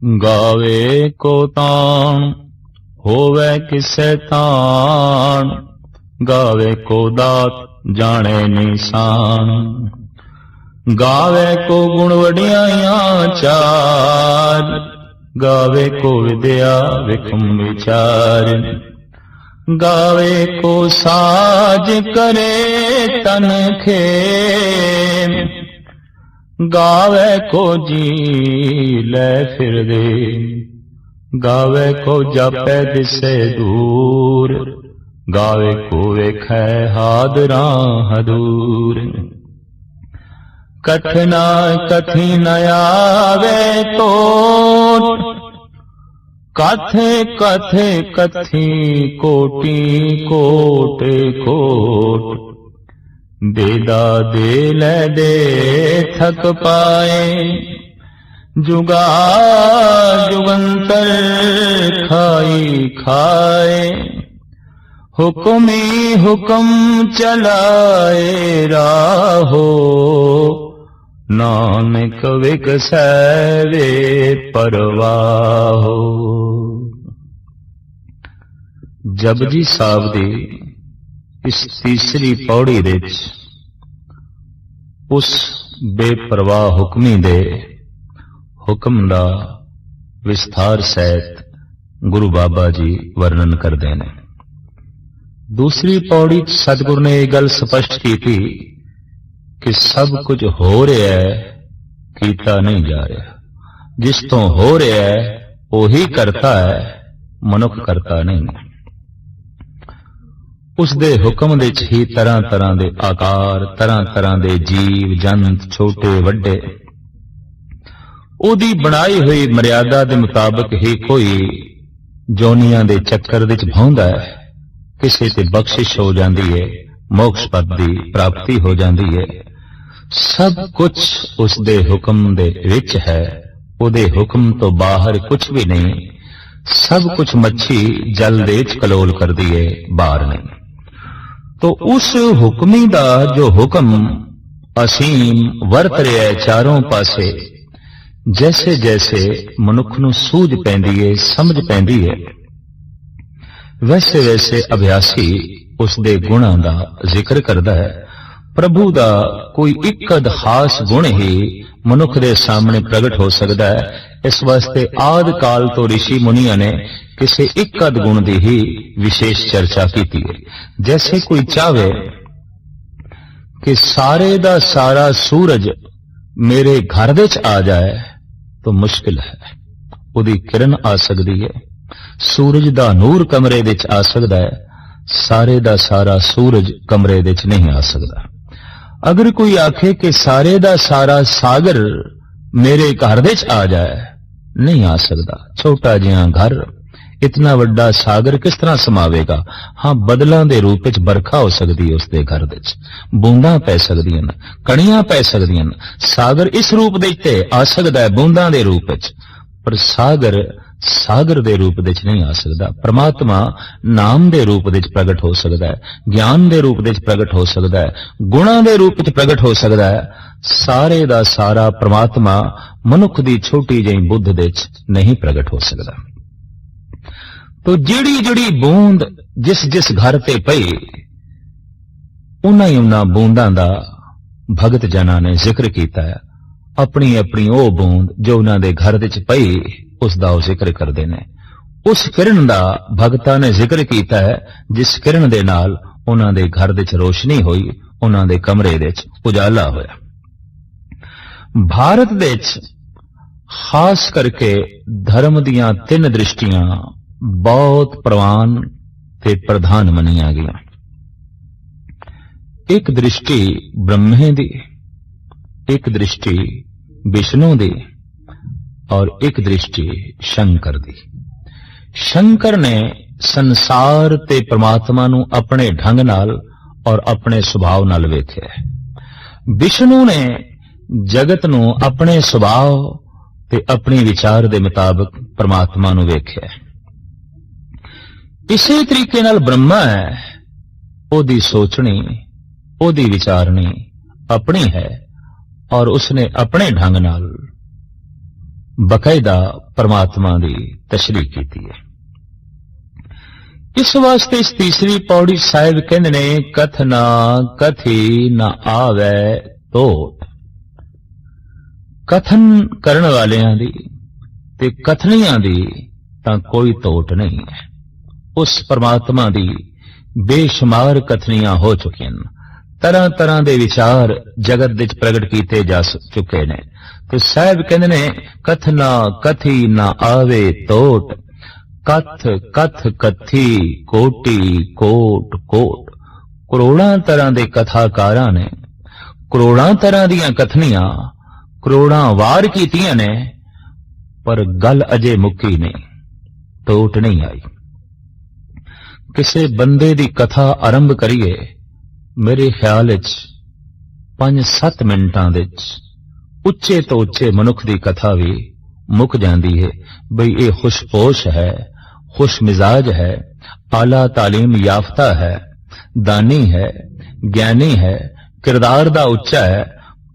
गावे को ताण होवे किसे ताण, गावे को दात जाने निशान। गावे को गुण वडियाइयां चार, गावे को विद्या विखम विचार। गावे को साज करे तन खेम, गावे को जी ले फिर दे। गावे को जापे दिसे दूर, गावे को वेखै हादरा हदूर। कठना कथी न आवे तो, कथे कथे कथी कोटि कोट कोट। देदा दे ले दे थक पाए, जुगा जुगंतर खाई खाए। हुक्मी हुक्म चलाए राहो, नानक विकसैवे परवाहो। जपजी साहब दी इस तीसरी पौड़ी विच उस बेपरवाह हुक्मी दे हुक्म दा विस्तार सहित गुरु बाबा जी वर्णन करते हैं। दूसरी पौड़ी सतगुरु ने यह गल स्पष्ट की थी कि सब कुछ हो रहा है, कीता नहीं जा रहा। जिस तो हो रहा है वही करता है, मनुख करता नहीं। उस दे हुक्म दे ही तरह तरह दे आकार, तरह तरह दे जीव जंत, छोटे वड्डे, ओदी बनाई हुई मर्यादा दे मुताबिक ही कोई जोनियां दे चक्कर विच भाउंदा है। किसी ते बख्शिश हो जाती है, मोक्ष पद की प्राप्ति हो जाती है। सब कुछ उस दे हुक्म दे विच है, उदे हुक्म तो बाहर कुछ भी नहीं। सब कुछ मच्छी जल दे विच कलोल कर दी है, बाहर नहीं। तो उस हुक्मी दा जो हुक्म असीम वरत रहा है चारों पासे, जैसे जैसे मनुख नूं सूझ पैंदी है, समझ पैंदी है, वैसे वैसे अभ्यासी उस दे गुणां दा जिक्र करदा है। प्रभु दा कोई एक अद खास गुण ही मनुख दे सामने प्रगट हो सकता है। इस वास्ते आदि काल तो ऋषि मुनिया ने किसी एक अद गुण की ही विशेष चर्चा की है। जैसे कोई चाहे कि सारे दा सारा सूरज मेरे घर दे च आ जाए तो मुश्किल है, उदी किरण आ सकती है। सूरज दा नूर कमरे दे च आ सकता है, सारे दा सारा सूरज कमरे दे च नहीं आ सकता। अगर कोई आखे कि सारे दा सारा सागर मेरे घर दे च आ जाए, नहीं आ सकता। छोटा जिहा घर इतना वड्डा सागर किस तरह समावेगा। हाँ, बदलों के रूप में बरखा हो सकती है, उसके घर दे बूंदा पै सकदियां, कणियां पै सकदियां। सागर इस रूप दे आ सकता है, बूंदा के रूप में, पर सागर सागर दे रूप दे नहीं आ सकता। परमात्मा नाम दे रूप दे प्रगट हो सकता है, ज्ञान दे रूप दे प्रगट हो सकता है, गुणा दे रूप च प्रगट हो सकता है। सारे दा सारा परमात्मा मनुख दी छोटी जी बुद्ध दे नहीं प्रगट हो सकता। तो जिड़ी जिड़ी बूंद जिस जिस घर ते पई, उन्हां बूंदां दा भगत जना ने जिक्र किया है। अपनी अपनी ओ बूंद जो उन्हां दे घर दे पई, उसका वो जिक्र करते हैं। उस किरण का भगतां ने जिक्र किया है, जिस किरण दे नाल उन्हां दे घर दे रोशनी हुई, उन्हां दे कमरे दे उजाला होया। भारत दे खास करके धर्म दियां तीन दृष्टियां बहुत प्रवान ते प्रधान मनिया गई। एक दृष्टि ब्रह्मे दी, एक दृष्टि विष्णु दी और एक दृष्टि शंकर दी। शंकर ने संसार ते परमात्मा नू अपने ढंग नाल और अपने सुभाव नाल वेख्या। विष्णु ने जगत नू अपने सुभाव ते अपने विचार दे मुताबिक परमात्मा नू वेख्या। इसे तरीके नाल ब्रह्मा है, ओदी सोचनी, ओदी विचारनी अपनी है और उसने अपने ढंग नाल बकायदा परमात्मा की तशरीह की है। इस वास्ते इस तीसरी पौड़ी साहिब कहंदे ने कथना कथी न आवे तोट। कथन करन वालियां दी ते कथनियां दी तां कोई तोट नहीं है। उस परमात्मा दी बेशुमार कथनियां हो चुकियां, तरह तरह दे विचार जगत विच प्रगट कीते जा चुके ने। तो साहिब कहंदे ने कथना कथी न आवे तोट, कथ कथ कथी कोटि कोट कोट। करोड़ां तरह दे कथाकारां ने करोड़ां तरह दीयां कथनियां करोड़ां वार कीतियां ने, पर गल अजे मुक्की नहीं, टोट नहीं आई। किसे बंदे दी कथा आरंभ करिए, मेरे ख्याल विच 5-7 मिनटां विच उच्चे तो उच्चे मनुख दी कथा भी मुक जांदी है। बई ये खुशपोश है, खुश मिजाज है, आला तालीम याफ्ता है, दानी है, ज्ञानी है, किरदार दा उच्चा है,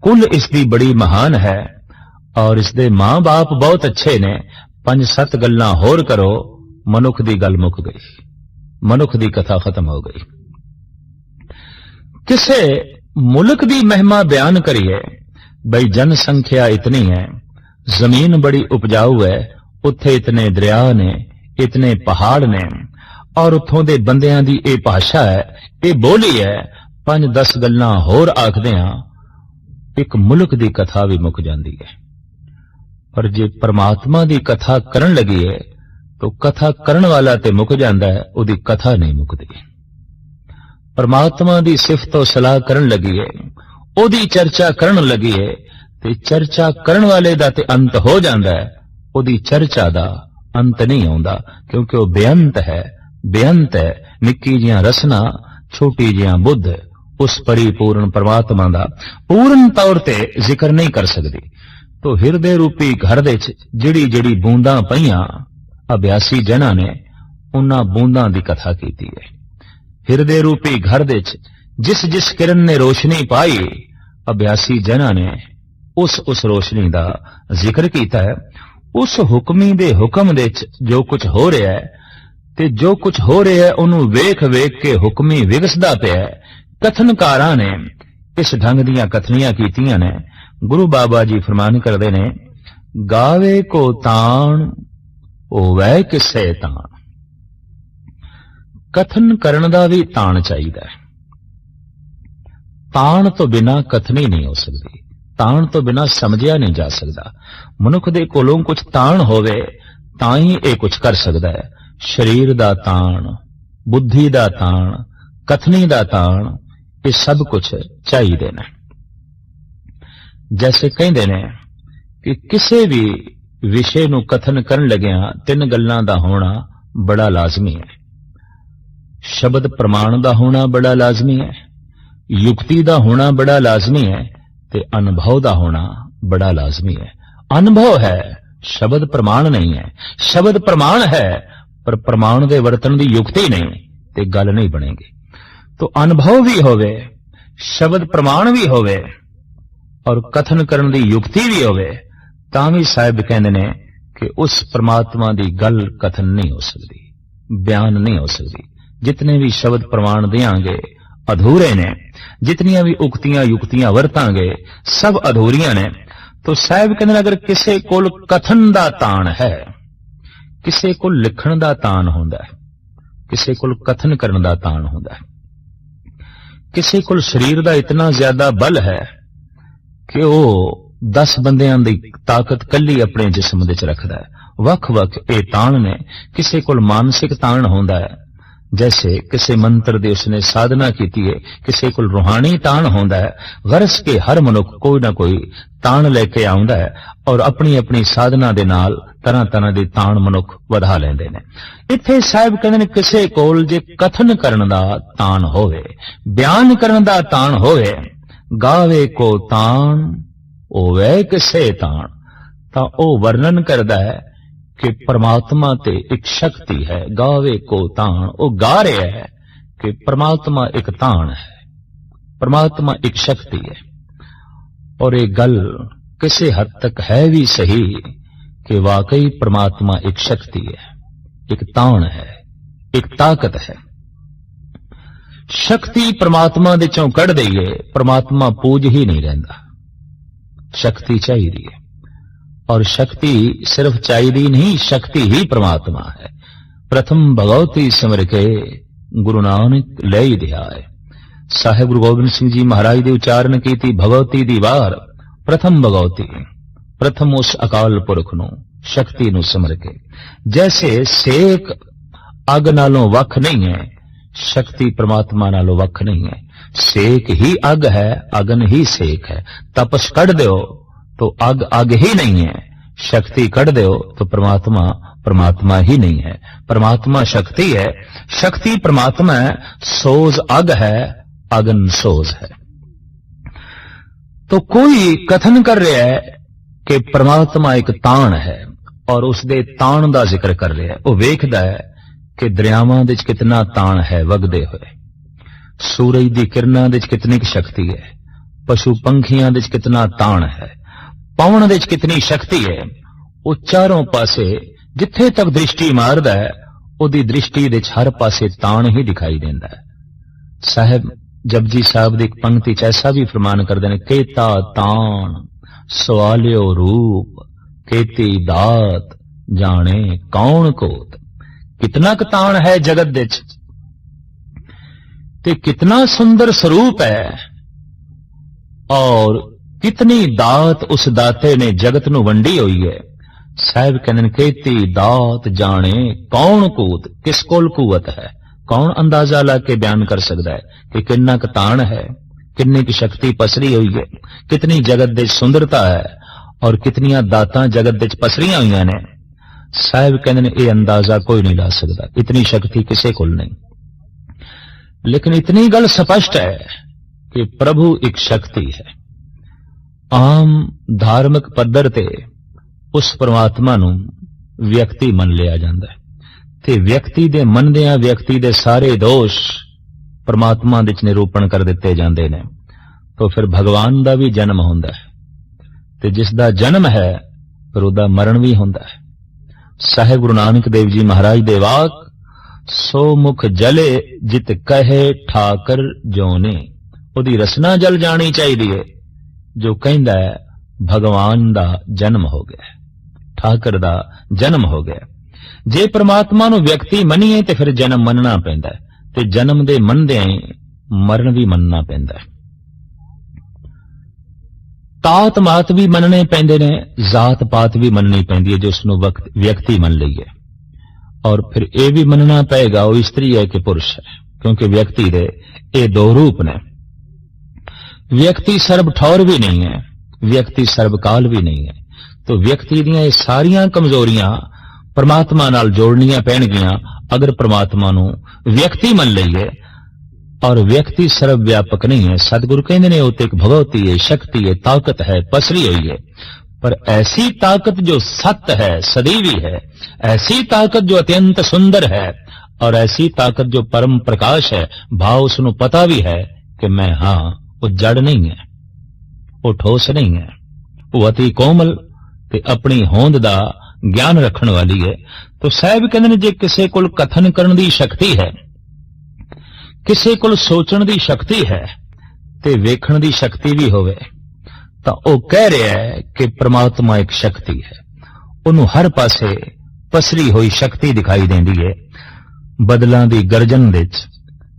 कुल इसदी बड़ी महान है और इसदे मां बाप बहुत अच्छे ने। 5-7 गल्लां होर करो, मनुख दी गल मुक गई, मनुख दी कथा खत्म हो गई। किसे मुल्क दी महिमा बयान करिए, बई जनसंख्या इतनी है, जमीन बड़ी उपजाऊ है, उत्थे इतने दरिया ने, इतने पहाड़ ने, और उत्थों दे बंदियां दी ये भाषा है, ये बोली है। 5-10 गल्लां होर आखदे हां, एक मुल्क दी कथा भी मुक जाती है। पर जे परमात्मा दी कथा करन लगी है, तो कथा करन वाला ते मुक जांदा है, उदी कथा नहीं मुकदी। परमात्मा दी सिफत और सलाह करन लगी है, उदी चर्चा करन लगी है, ते चर्चा करन वाले दा ते अंत हो जांदा है, उदी चर्चा दा अंत नहीं आउंदा, क्योंकि वह बेअंत है। बेअंत है, निक्की जिहां रसना, छोटी जिहां बुद्ध उस परिपूर्ण परमात्मा दा पूर्ण तौर ते जिक्र नहीं कर सकदी। तो हिरदे रूपी घर दे जिड़ी जिड़ी बूंदां पईयां, अभ्यासी जना ने उन्हां बूंदां दी कथा कीती है। हिरदे रूपी घर दे जिस जिस किरण ने रोशनी पाई, अभ्यासी जना ने उस रोशनी दा जिक्र कीता है। उस हुक्मी दे हुक्म दे जो कुछ हो रहा है, ते जो कुछ हो रहा है उन्होंने वेख वेख के हुक्मी विगसदा पिया है। कथनकारां ने इस ढंग दीयां कथनियां कीतियां ने। गुरु बाबा जी फरमान करदे ने, गावे को ताण होवै किसे ताण। कथन करन दा भी ताण चाहिदा है। ताण तो बिना कथनी नहीं हो सकती, ताण तो बिना समझिया नहीं जा सकता। मनुख दे कोलों कुछ ताण होवे तां ही ये कुछ कर सकता है। शरीर दा ताण, बुद्धि दा ताण, कथनी दा ताण, ये सब कुछ चाहिए ने। जैसे कहते ने कि किसी भी विषय नूं कथन करन लगिया 3 गल्लां दा होना बड़ा लाजमी है। शब्द प्रमाण दा होना बड़ा लाजमी है, युक्ति दा होना बड़ा लाजमी है, ते अनुभव दा होना बड़ा लाजमी है। अनुभव है, शब्द प्रमाण नहीं है। शब्द प्रमाण है, पर प्रमाण दे वर्तन दी युक्ति नहीं, ते गल नहीं बनेगी। तो अनुभव भी होवे, शब्द प्रमाण भी होवे, और कथन करन दी युक्ति भी होवे, तां भी साहिब कहंदे ने कि उस परमात्मा दी गल कथन नहीं हो सकती, बयान नहीं हो सकती। जितने भी शब्द प्रमाण देंगे अधूरे ने, जितनियां भी उक्तियां युक्तियां वरतांगे सब अधूरियां ने। तो साहिब कहंदे अगर किसे कोल कथन दा ताण है, किसे कोल लिखण दा ताण हुंदा है, किसे कोल कथन करन दा ताण हुंदा है, किसे कोल शरीर दा इतना ज्यादा बल है कि वो 10 बंदियां दी ताकत कल्ली अपने जिस्म विच रखदा है। वख वख ये ताण ने। किसे कोल मानसिक ताण हुंदा है, जैसे किसी मंत्र दे उसने साधना की है, किसी को रूहानी ताण होंदा है। गरज के हर मनुख कोई ना कोई ताण लेके आउंदा है और अपनी अपनी साधना दे नाल तरह तरह दी ताण मनुख वधा लेंदे ने। इत्थे साहिब कहंदे ने किसे कोल जे कथन करन दा ताण होवे, बयान करन दा ताण होवे, गावे को ताण होवे किसे ताण, तां ओ वर्णन करदा है कि परमात्मा ते एक शक्ति है। गावे को ताण, वो गा रहा है कि परमात्मा एक ताण है, परमात्मा एक शक्ति है। और ये गल किसी हद तक है भी सही कि वाकई परमात्मा एक शक्ति है, एक ताण है, एक ताकत है। शक्ति परमात्मा दे चों कढ़ दईए, परमात्मा पूज ही नहीं रहिंदा। शक्ति चाहिदी है, और शक्ति सिर्फ चाहिदी नहीं, शक्ति ही परमात्मा है। प्रथम भगवती सिमर के गुरु नानक लई ध्याए। साहिब गुरु गोबिंद सिंह जी महाराज दे उच्चारण कीती भगवती दी वार। प्रथम भगवती, प्रथम उस अकाल पुरख नूं, शक्ति नूं सिमर के। जैसे सेक अग नालों वख नहीं है, शक्ति परमात्मा नालों वख नहीं है। सेक ही अग है, अगन ही सेक है। तपस कढ़ दो तो अग अग ही नहीं है, शक्ति कढ़ दो तो परमात्मा परमात्मा ही नहीं है। परमात्मा शक्ति है, शक्ति परमात्मा है, सोज अग है, अगन सोज है। तो कोई कथन कर रहा है कि परमात्मा एक ताण है और उसदे ताण दा जिक्र कर रहा है। वो वेखदा है कि दरियावां दे कितना ताण है वगदे हुए, सूरज दी किरणां दे कितनी शक्ति है, पशु पंखियां दे कितना ताण है, पवन दे कितनी शक्ति है। वो चारों पासे जिथे तक दृष्टि मारदा है, उहदी दृष्टि दे हर पासे ताण ही दिखाई देंदा है। साहिब जपजी साहब दी एक पंक्ति च ऐसा भी फरमान करदे ने, केता ताण सवालियो रूप, केती दात जाने कौन कोत। कितना क ताण है जगत दे च, ते कितना सुंदर स्वरूप है, और कितनी दात उस दाते ने जगत नूं वंडी हुई है। साहिब कहंदे ने, केती दात जाने कौन कूत। किस कोल कुवत है, कौन अंदाजा ला के बयान कर सकता है कि कितना क ताण है, कितनी की शक्ति पसरी हुई है, कितनी जगत दे सुंदरता है, और कितनियां दातां जगत दे पसरियां हुई ने। साहिब कहंदे ने, यह अंदाजा कोई नहीं ला सकता, इतनी शक्ति किसे कोल नहीं। लेकिन इतनी गल स्पष्ट है कि प्रभु एक शक्ति है। आम धार्मिक पद्धर ते उस परमात्मा नूं व्यक्ति मन लिया जाता है, ते व्यक्ति दे मनदियां व्यक्ति दे सारे दोष परमात्मा दे निरूपण कर दिते जाते हैं। तो फिर भगवान दा भी जन्म होंदा है, ते जिसदा जन्म है फिर उहदा मरण भी होंदा है। साहिब गुरु नानक देव जी महाराज दे वाक, सो मुख जले जित कहे ठाकर जोने। उहदी रसना जल जानी चाहिए जो कहंदा है भगवान दा जन्म हो गया, ठाकर दा जन्म हो गया। जे परमात्मा नूं व्यक्ति मनीए ते फिर जन्म मनना पैंदा है, ते जन्म दे मनदे मरण भी मनना पैंदा है। तात मात भी मनने पैंदे ने, जात पात भी मननी पैंदी है जो उसनूं व्यक्ति मन लईए। और फिर यह भी मनना पेगा वो स्त्री है कि पुरुष है, क्योंकि व्यक्ति दे ये दो रूप ने। व्यक्ति सर्ब ठौर भी नहीं है, व्यक्ति सर्वकाल भी नहीं है। तो व्यक्ति दियां ये सारियां कमजोरियां परमात्मा नाल जोड़नियां पैणगियां अगर परमात्मा नूं व्यक्ति मन लईए। और व्यक्ति सर्वव्यापक नहीं है। सतगुरु कहंदे ने वो तो एक भगवती है, शक्ति है, ताकत है, पसरी हुई है। पर ऐसी ताकत जो सत्य है, सदैवी है, ऐसी ताकत जो अत्यंत सुंदर है, और ऐसी ताकत जो परम प्रकाश है। भाव उसनूं पता भी है कि मैं हां, वो जड़ नहीं है, वो ठोस नहीं है, वो अति कोमल ते अपनी होंद दा ज्ञान रखण वाली है। तो साहिब कहंदे ने जे किसे कोल कथन करन दी शक्ति है, किसे कोल सोचण दी शक्ति है, ते वेखण दी शक्ति भी होवे, तां ओ कह रहा है कि परमात्मा एक शक्ति है। उन्होंने हर पासे पसरी हुई शक्ति दिखाई देंदी है। बदलां दी गर्जन दे च,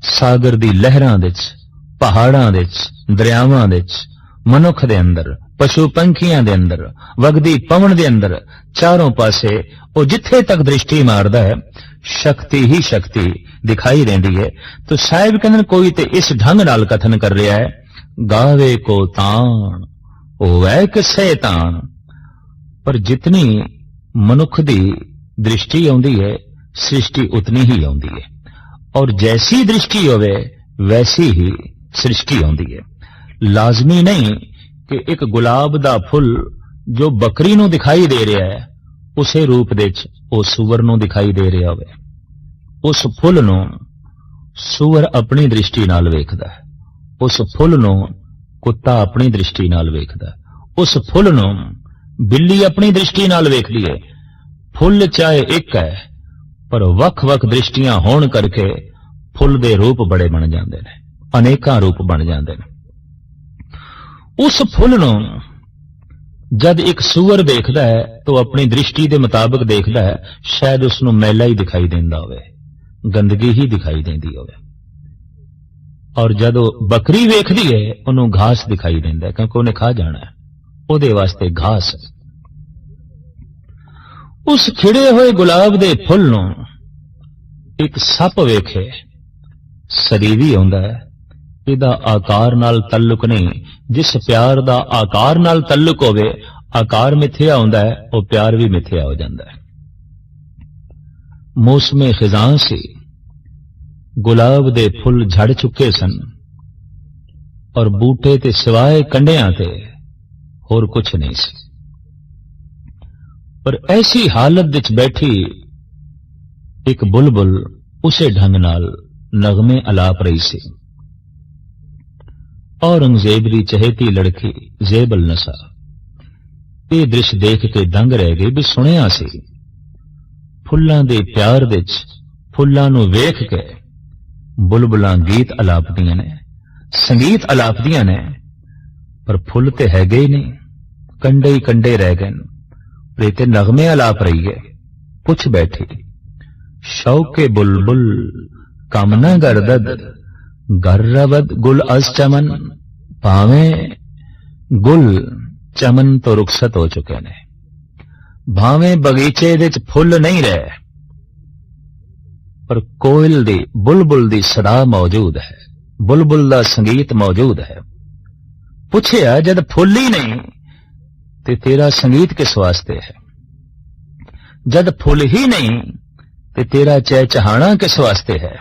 सागर दी लहरां दे च, पहाड़ां दे च, दरियावां दे च, मनुख दे अंदर, पशु पंखियां दे अंदर, वगदी पवन दे अंदर, चारों पासे वो जिथे तक दृष्टि मारदा है शक्ति ही शक्ति दिखाई देंदी है। तो साहिब कहंदे कोई ते इस ढंग नाल कथन कर रहा है, गावे को ताण होवे किसे ताण। पर जितनी मनुख दी दृष्टि आउंदी है, सृष्टि उतनी ही आउंदी है, और जैसी दृष्टि होवे वैसी ही सृष्टि आउंदी है। लाजमी नहीं कि एक गुलाब दा फुल जो बकरी नूं दिखाई दे रहा है उसे रूप दे च वो सुअर नूं दिखाई दे रहा होवे। उस फुल नूं सुअर अपनी दृष्टि नाल वेखदा है, उस फुल नूं कुत्ता अपनी दृष्टि नाल वेखदा है, उस फुल नूं बिल्ली अपनी दृष्टि नाल वेखदी है, फुल चाहे एक है पर वख-वख दृष्टियां होण करके फुल दे रूप बड़े बन जांदे ने, अनेकां रूप बन जांदे ने। उस फुल नूं जद एक सूअर देखदा है तो अपनी दृष्टि दे मुताबिक देखदा है, शायद उसनूं मैला ही दिखाई देंदा होवे, गंदगी ही दिखाई देंदी होवे। और जदों बकरी वेखदी है उन्हों घास दिखाई देंदा है, क्योंकि उन्हें खा जाना है, उहदे वास्ते घास है। उस खिड़े हुए गुलाब दे फुल नूं एक सप वेखे, सरीवी आउंदा है, इहदा आकार नाल तल्लुक नहीं। जिस प्यार दा आकार नाल तल्लुक होवे, आकार मिथ्या हुंदा है, वो प्यार भी मिथ्या हो जाता है। मौसमे खिजां से गुलाब दे फुल झड़ चुके सन और बूटे ते सिवाए कंडियां ते होर कुछ नहीं सी। पर ऐसी हालत विच बैठी एक बुलबुल उसे ढंग नाल नगमे अलाप रही सी। औरंगजेब दी चहेती लड़की जेबल नसा ये दृश्य देख के दंग रह गई भी सुनिया सी। फुल्लां दे प्यार विच फुल्लां नूं वेख के बुलबुलां गीत अलापदियां ने, संगीत अलापदियां ने, पर फुल ते हैगे ही नहीं, कंडे ही कंडे रह गए। प्रीते नगमे अलाप रही है, पुछ बैठी शौके बुलबुल कामना गर्दद गर्रवद गुल अस चमन। भावे गुल चमन तो रुखसत हो चुके ने, भावे बगीचे विच फुल नहीं रहे, पर कोयल दी बुलबुल दी सदा मौजूद है, बुलबुल दा संगीत मौजूद है। पुछया जद फुल ही नहीं ते तेरा संगीत किस वास्ते है, जद फुल ही नहीं ते तेरा चहचहाना किस वास्ते है।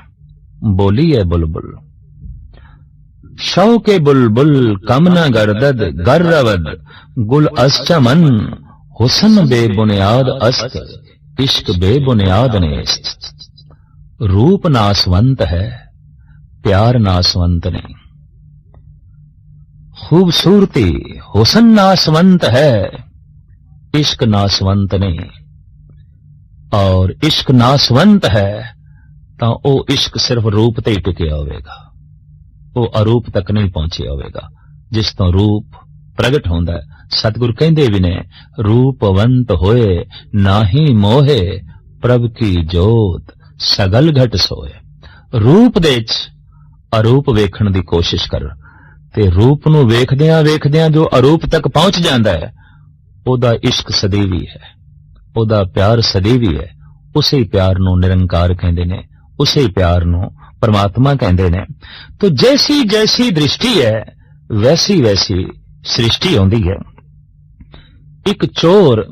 बोली है बुलबुल शौके बुलबुल कमना गर्दद गर्रवद गुल अस चमन। हुसन बेबुनियाद अस्त इश्क बेबुनियाद नेस्त। रूप नासवंत है प्यार नासवंत नहीं, खूबसूरती हुसन नासवंत है इश्क नासवंत नहीं। और इश्क नासवंत है तो वो इश्क सिर्फ रूप ते ही टिकिया होवेगा, वो अरूप तक नहीं पहुंचिया होवेगा जिस तो रूप प्रगट होंदा है। सतगुरु कहंदे भी ने रूपवंत होए नाही मोहे प्रभ की जोत सगल घट सोए। रूप दे च अरूप वेखण दी कोशिश कर ते रूप नूं वेखदियां वेखदियां जो अरूप तक पहुंच जांदा है ओदा इश्क सदैवी है, ओदा प्यार सदैवी है। उसे ही प्यार नूं निरंकार कहंदे ने, उसे ही प्यार नूं परमात्मा कहंदे ने। तो जैसी जैसी दृष्टि है वैसी वैसी सृष्टि होंदी है। एक चोर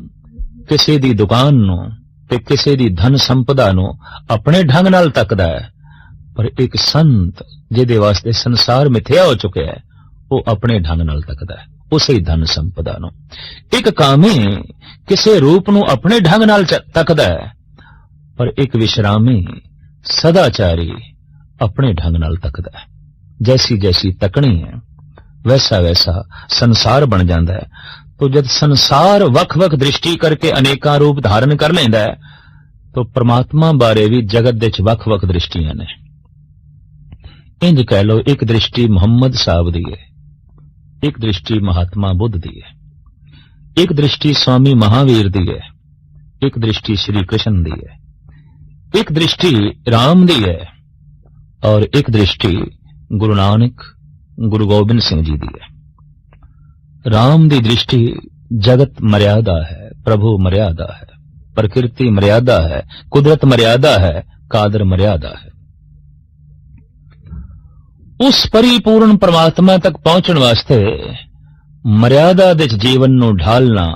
किसी दी दुकान नूं ते किसी दी धन संपदा नूं अपने ढंग नाल तकदा है, पर एक संत जिहदे वास्ते संसार मिथ्या हो चुके है वो अपने ढंग नाल तकदा है उसे ही धन संपदा नूं। एक कामी किसी रूप नूं अपने ढंग नाल तकदा है, पर एक विश्रामी सदाचारी अपने ढंग नाल तकदा है। जैसी जैसी तकनी है वैसा वैसा संसार बन जाता है। तो जब संसार वख वख दृष्टि करके अनेका रूप धारण कर लेंदा है तो परमात्मा बारे भी जगत दे च वख वख दृष्टियां ने। इंज कह लो एक दृष्टि मुहम्मद साहब दी है, एक दृष्टि महात्मा बुद्ध दी है, एक दृष्टि स्वामी महावीर दी है, एक दृष्टि श्री कृष्ण दी है, एक दृष्टि राम दी है और एक दृष्टि गुरु नानक गुरु गोबिंद सिंह जी दी है। राम दी दृष्टि जगत मर्यादा है, प्रभु मर्यादा है, प्रकृति मर्यादा है, कुदरत मर्यादा है, कादर मर्यादा है। उस परिपूर्ण परमात्मा तक पहुंचने वास्ते मर्यादा दे जीवन नूं ढालना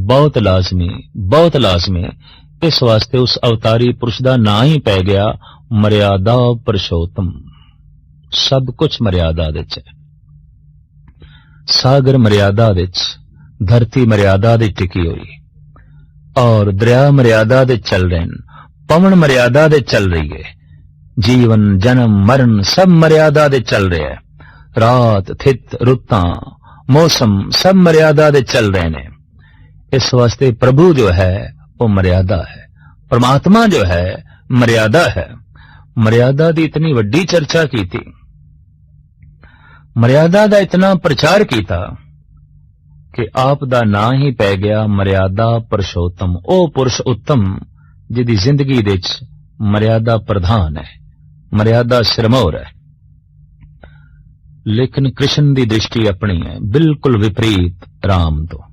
बहुत लाजमी। इस वास्ते उस अवतारी पुरुष दा ना ही पै गया मर्यादा पुरुषोत्तम। सब कुछ मर्यादा विच है। सागर मर्यादा विच, धरती मर्यादा दे टिकी हुई और दरिया मर्यादा दे चल रहे हैं, पवन मर्यादा दे चल रही है, जीवन जन्म मरण सब मर्यादा दे चल रहे हैं, रात थित रुत्तां मौसम सब मर्यादा दे चल रहे हैं। इस वास्ते प्रभु जो है वो मर्यादा है, परमात्मा जो है मर्यादा है। मर्यादा की इतनी वड्डी चर्चा की थी, मर्यादा का इतना प्रचार किया कि आप दा ना ही पै गया मर्यादा पुरुषोत्तम। ओ पुरुष उत्तम जिहदी जिंदगी दे विच मर्यादा प्रधान है, मर्यादा सिरमौर है। लेकिन कृष्ण की दृष्टि अपनी है, बिल्कुल विपरीत राम तो।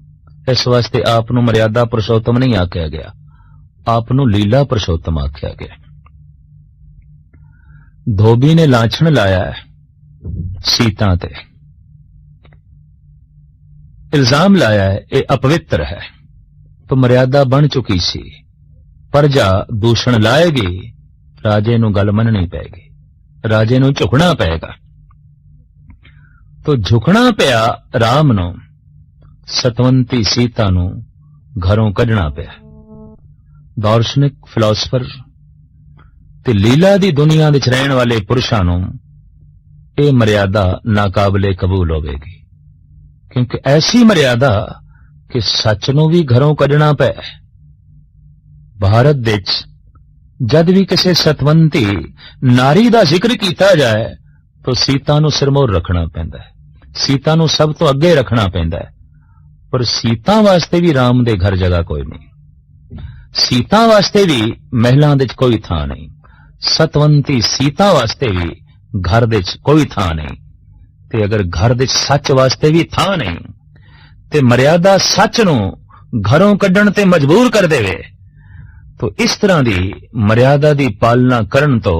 इस वास्ते आपनू मर्यादा पुरुषोत्तम नहीं आख्या गया, आपनू लीला पुरुषोत्तम आख्या गया। धोबी ने लाछन लाया है सीता ते, इल्जाम लाया है ये अपवित्र है, तो मर्यादा बन चुकी सी। प्रजा दूषण लाएगी, राजे नू गल मननी पैगी, राजे नू झुकना पेगा। तो झुकना पिया राम नू, सतवंती सीता नू घरों कढ़ना पिया। दार्शनिक फिलोसफर ते लीला दी दुनिया विच रहण वाले पुरुषां नू ये मर्यादा नाकाबले कबूल होवेगी, क्योंकि ऐसी मर्यादा कि सच नू भी घरों कढ़ना पै। भारत विच जद भी किसी सतवंती नारी का जिक्र किया जाए तो सीता नू सिरमौर रखना पैंदा है, सीता नू सब तो अगे रखना पैंदा है। पर सीता वास्ते भी राम दे घर जगह कोई नहीं, सीता वास्ते भी महलां दे कोई थां नहीं, सतवंती सीता वास्ते भी घर दे कोई थां नहीं। ते अगर घर दे सच वास्ते भी थां नहीं ते मर्यादा सच नू घरों कड्ढण ते मजबूर कर देवे, तो इस तरह दी मर्यादा दी पालना करन तो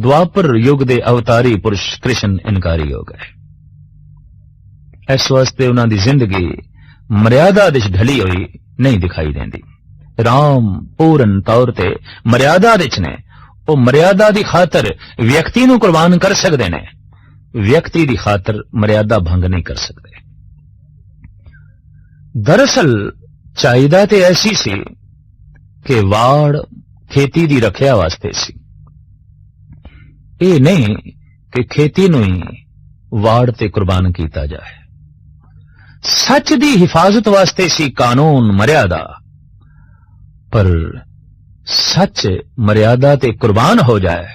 द्वापर युग दे अवतारी पुरुष कृष्ण इनकारी हो गए। इस वास्ते उन्हां दी जिंदगी मर्यादा दिश ढली हुई नहीं दिखाई देंदी। राम पूर्ण तौर ते मर्यादा दिच ने, वो मर्यादा दी खातर व्यक्ति नू कुर्बान कर सकदे ने, व्यक्ति दी खातर मर्यादा भंग नहीं कर सकते। दरअसल चाहिदा ते ऐसी सी कि वाड़ खेती दी रखिया वास्ते सी, ये नहीं कि खेती नू ही वाड़ ते कुर्बान किया जाए। सच दी हिफाजत वास्ते सी कानून मर्यादा, पर सच मर्यादा ते कुर्बान हो जाए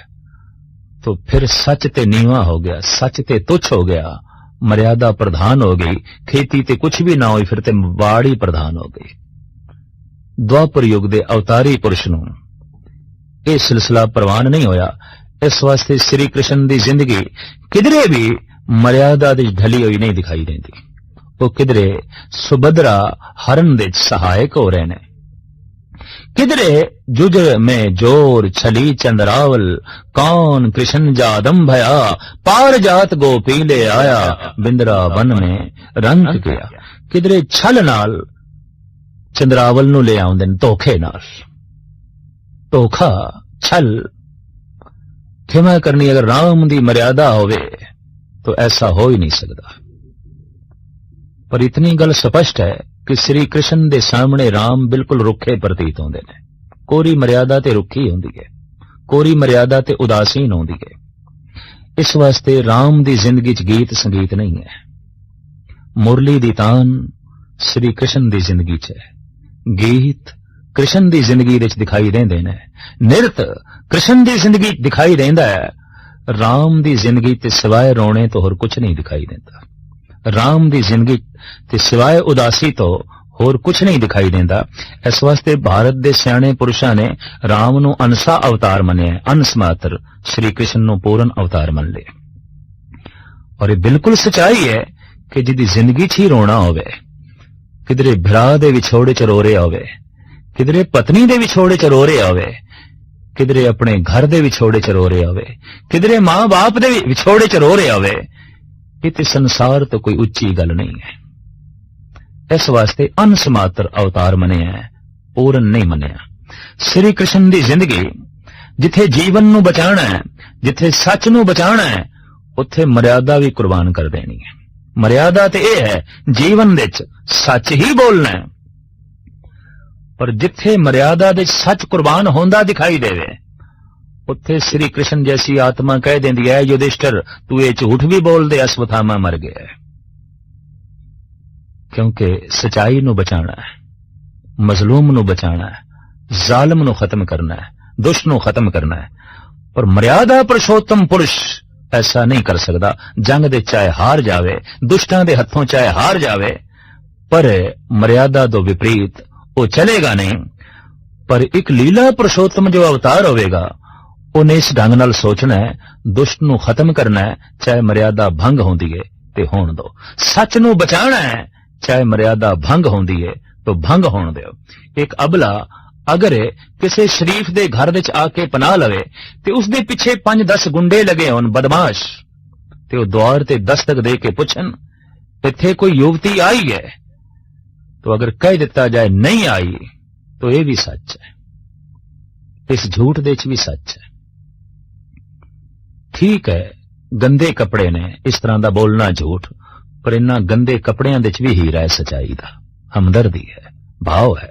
तो फिर सच ते नीवा हो गया, सच ते तुच्छ हो गया, मर्यादा प्रधान हो गई, खेती ते कुछ भी ना हुई, फिर ते वाड़ ही प्रधान हो गई। द्वापर युग दे अवतारी पुरुष नू यह सिलसिला प्रवान नहीं होया। इस वास्ते श्री कृष्ण की जिंदगी किधरे भी मर्यादा दी ढली हुई नहीं दिखाई देती। वो किधरे सुभद्रा हरण दे सहायक हो रहे ने, किधरे जुज में जोर छली चंद्रावल, कौन कृष्ण जादम भया, पार जात गोपी ले आया, बिंद्रा वन में रंग गया। किधरे छल नाल चंद्रावल नू ले आउंदे ने, धोखे नाल, धोखा छल खिमा करनी अगर राम दी मर्यादा होवे तो ऐसा हो ही नहीं सकता। पर इतनी गल स्पष्ट है कि श्री कृष्ण दे सामने राम बिल्कुल रुखे प्रतीत होंदे ने। कोरी मर्यादा ते रुखी होंदी है, कोरी मर्यादा ते उदासीन होंदी है। इस वास्ते राम दी जिंदगी च गीत संगीत नहीं है। मुरली दी तान श्री कृष्ण दी जिंदगी च है, गीत कृष्ण दी जिंदगी विच दिखाई देंदे ने, नृत कृष्ण दी जिंदगी दिखाई देंदा है। राम दी जिंदगी ते सिवाय रोने तो होर कुछ नहीं दिखाई देता। राम दी जिंदगी ते सिवाय उदासी तो होर कुछ नहीं दिखाई देता। इस वास्ते भारत दे सियाणे पुरुषां ने राम नू अंसा अवतार मनिया, अंश मात्र, श्री कृष्ण नू पूर्ण अवतार मन लिया। और ये बिल्कुल सच्चाई है कि जिहदी जिंदगी च ही रोना होवे, किधरे भरा दे विछोड़े च रो रहा होवे, किधरे पत्नी दे विछोड़े च रो रहा होवे, किधरे अपने घर दे विछोड़े च रो रहा होवे, किधरे मां बाप दे विछोड़े च रो रहा होवे, ये संसार तो कोई उच्ची गल नहीं है। इस वास्ते अंश मात्र अवतार मनिया है, पूर्ण नहीं मनिया। श्री कृष्ण की जिंदगी जिथे जीवन नू बचाना है, जिथे सच नू बचाना है, उत्थे मर्यादा भी कुर्बान कर देनी है। मर्यादा तो यह है जीवन विच सच ही बोलना है, पर जिथे मर्यादा दे सच कुर्बान होंदा दिखाई देवे, उत्थे श्री कृष्ण जैसी आत्मा कह देंदी है, युधिष्ठिर तू ये झूठ भी बोल दे, अश्वत्थामा मर गया है। क्योंकि सच्चाई नू बचाना है, मजलूम नूं बचाना है, जालिम नूं खत्म करना है, दुष्ट नूं खत्म करना है। पर मर्यादा पुरुषोत्तम पुरुष ऐसा नहीं कर सकता। जंग दे चाहे हार जावे, दुष्टां दे हथों चाहे हार जावे, पर मर्यादा तो विपरीत वो चलेगा नहीं। पर एक लीला पुरुषोत्तम जो अवतार होवेगा, उन्हें इस ढंग नाल सोचना है, दुष्ट नूं खत्म करना है, चाहे मर्यादा भंग होंदी है ते होण दो। सच नूं बचाना है, चाहे मर्यादा भंग होंदी है तो भंग होण दिओ। एक अबला अगर किसी शरीफ दे घर विच आके पनाह लवे ते उसदे पिछे 5-10 गुंडे लगे होण बदमाश, ते वो द्वार ते दस्तक दे के पुछन इत्थे कोई युवती आई है, तो अगर कह दिता जाए नहीं आई तो यह भी सच है, इस झूठ दे च भी सच है। ठीक है, गंदे कपड़े ने, इस तरह का बोलना झूठ, पर इन्हां गंदे कपड़ियां दे च भी हीरा है सच्चाई दा, हमदर्दी है, भाव है।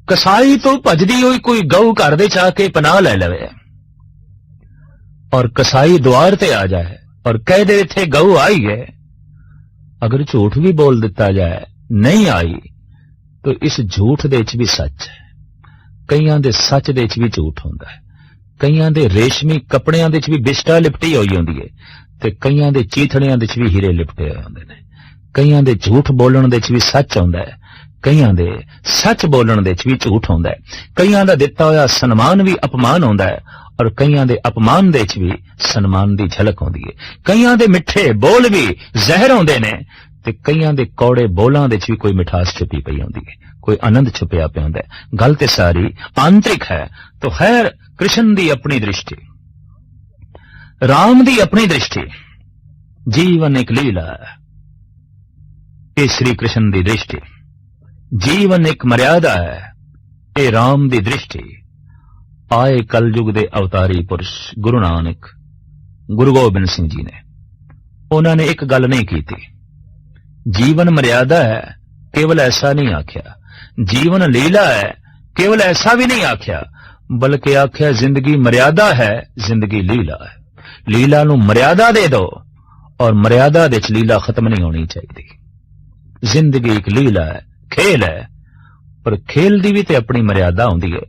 कसाई तो भजदी हुई कोई गऊ घर दे च आके पनाह ले लवे और कसाई द्वार ते आ जाए और कह दे इत्थे गऊ आई है, अगर झूठ भी बोल दिता जाए नहीं आई तो इस झूठ दे च भी सच है। कईयां दे सच दे च भी झूठ होंदा है, कईयां दे रेशमी कपड़ियां दे च भी बिष्टा लिपटी होई होंदी है, ते कईयां दे चीथड़ियां दे च भी हीरे लिपटे होए होंदे ने। कईयां दे झूठ बोलण दे च भी सच होंदा है, कईयां दे सच बोलण दे च भी झूठ होंदा है। कईयां दा दिता होया सन्मान भी अपमान होंदा है और कईयां दे अपमान दे च भी सन्मान दी झलक होंदी है। कईयां दे मिठे बोल भी जहर होंदे ने ते कईयां दे कौड़े बोलां दे च भी कोई मिठास छुपी पई होंदी है, कोई आनंद छुपिया पिया होंदा है। गल ते सारी आंतरिक है। तो खैर, कृष्ण दी अपनी दृष्टि, राम दी अपनी दृष्टि, जीवन एक लीला है। ये श्री कृष्ण दी दृष्टि, जीवन एक मर्यादा है। ये राम दी दृष्टि। आए कलयुग दे अवतारी पुरुष गुरु नानक, गुरु गोबिंद सिंह जी ने, उन्होंने एक गल नहीं की थी, जीवन मर्यादा है, केवल ऐसा नहीं आख्या। जीवन लीला है, केवल ऐसा भी नहीं आख्या, बल्कि आख्या जिंदगी मर्यादा है, जिंदगी लीला है। लीला नूं मर्यादा दे दो और मर्यादा दे च लीला खत्म नहीं होनी चाहिए। जिंदगी एक लीला है, खेल है, पर खेल दी भी ते अपनी मर्यादा होंदी है।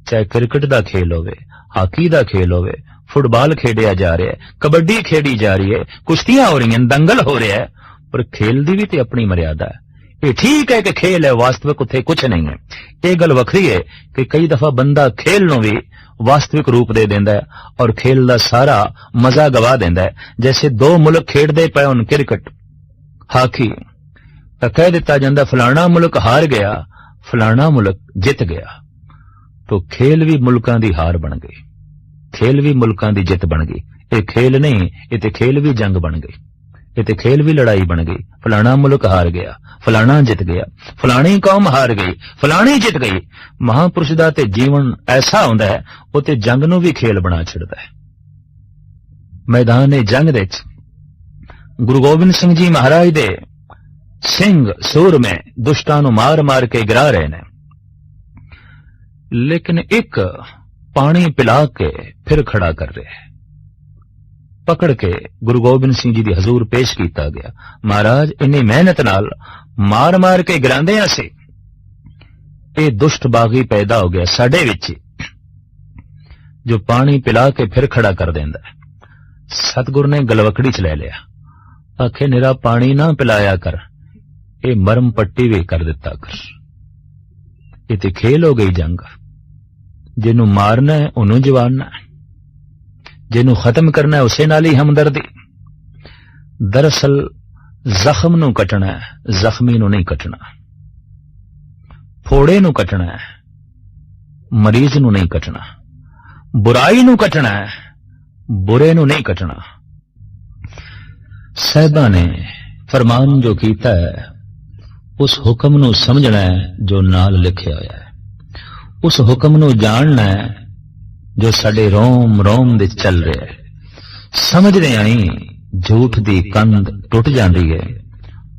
चाहे क्रिकेट दा खेल होवे, हाकी दा खेल होवे, फुटबॉल खेडिया जा रहा है, कबड्डी खेडी जा रही है, कुश्तियां हो रही हैं, दंगल हो रहा है, पर खेल दी भी ते अपनी मर्यादा है। ये ठीक है कि खेल है, वास्तविक उत्थे कुछ नहीं है। ये गल वखरी है कि कई दफा बंदा खेल नूं भी वास्तविक रूप दे देंदा है और खेल दा सारा मजा गवा देंदा है। जैसे दो मुल्क खेडदे पए होण क्रिकेट, हाकी, तो कह दिता जांदा फलाना मुल्क हार गया, फलाना मुल्क जित गया, तो खेल भी मुल्कां दी हार बन गई, खेल भी मुल्कां दी जित बन गई। ये खेल नहीं, ये ते खेल भी जंग बन गई, ये ते खेल भी लड़ाई बन गई। फलाना मुल्क हार गया, फलाना जित गया, फलानी कौम हार गई, फलानी जित गई। महापुरुष दा ते जीवन ऐसा होंदा है, वो ते जंग नूं भी खेल बना छड़दा है। मैदान जंग दे विच गुरु गोबिंद सिंह जी महाराज दे सिंह सूर में दुष्टां नूं मार मार के गिरा रहे ने, लेकिन एक पानी पिला के फिर खड़ा कर रहे हैं। पकड़ के गुरु गोबिंद सिंह जी दी हजूर पेश किया गया। महाराज, इन्नी मेहनत नाल मार मार के गिरांदे असी, ये दुष्ट बागी पैदा हो गया साडे विच, जो पानी पिला के फिर खड़ा कर देंदा है। सतगुर ने गलवकड़ी च ले लिया, आखे निरा पानी ना पिलाया कर, ये मरम पट्टी भी कर दिता कर। ये ते खेल हो गई जंग। जिन्नू मारना है उन्होंने जवाना है, जिन्नू खत्म करना है उसे नाल ही हमदर्दी। दरअसल जख्म नू कटना है, जख्मी नू नहीं कटना। फोड़े नू कटना है, मरीज नू नहीं कटना। बुराई नू कटना है, बुरे नू नहीं कटना। साहिबा ने फरमान जो कीता है, उस हुक्म नू समझना है जो नाल लिखिया होया है, उस हुक्म नू जानना है जो साडे रोम रोम दे चल रहा है। समझदे आई झूठ दी कंध टुट जाती है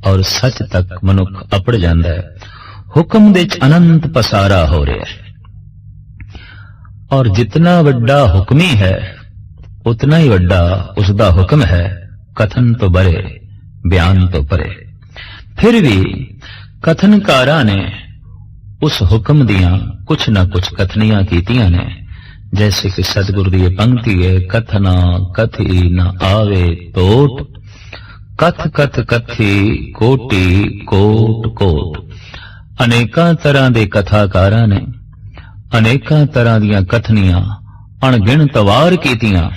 और सच तक मनुख अपड़ जाता है। हुक्म दे अनंत पसारा हो रहा है और जितना वड्डा हुक्मी है उतना ही वड्डा उसका हुक्म है। कथन तो बरे, बयान तो परे। फिर भी कथनकारा ने उस हुक्म दियां कुछ न कुछ कथनियां कीतियां ने। जैसे कि सतगुरु दी पंक्ति है, कथना कथी न आवे तोट, कथ कथ कथी कोटि कोट कोट। अनेकां तरह दे कथाकारां ने अनेकां तरह दियां कथनियां अणगिणत वार कीतियां,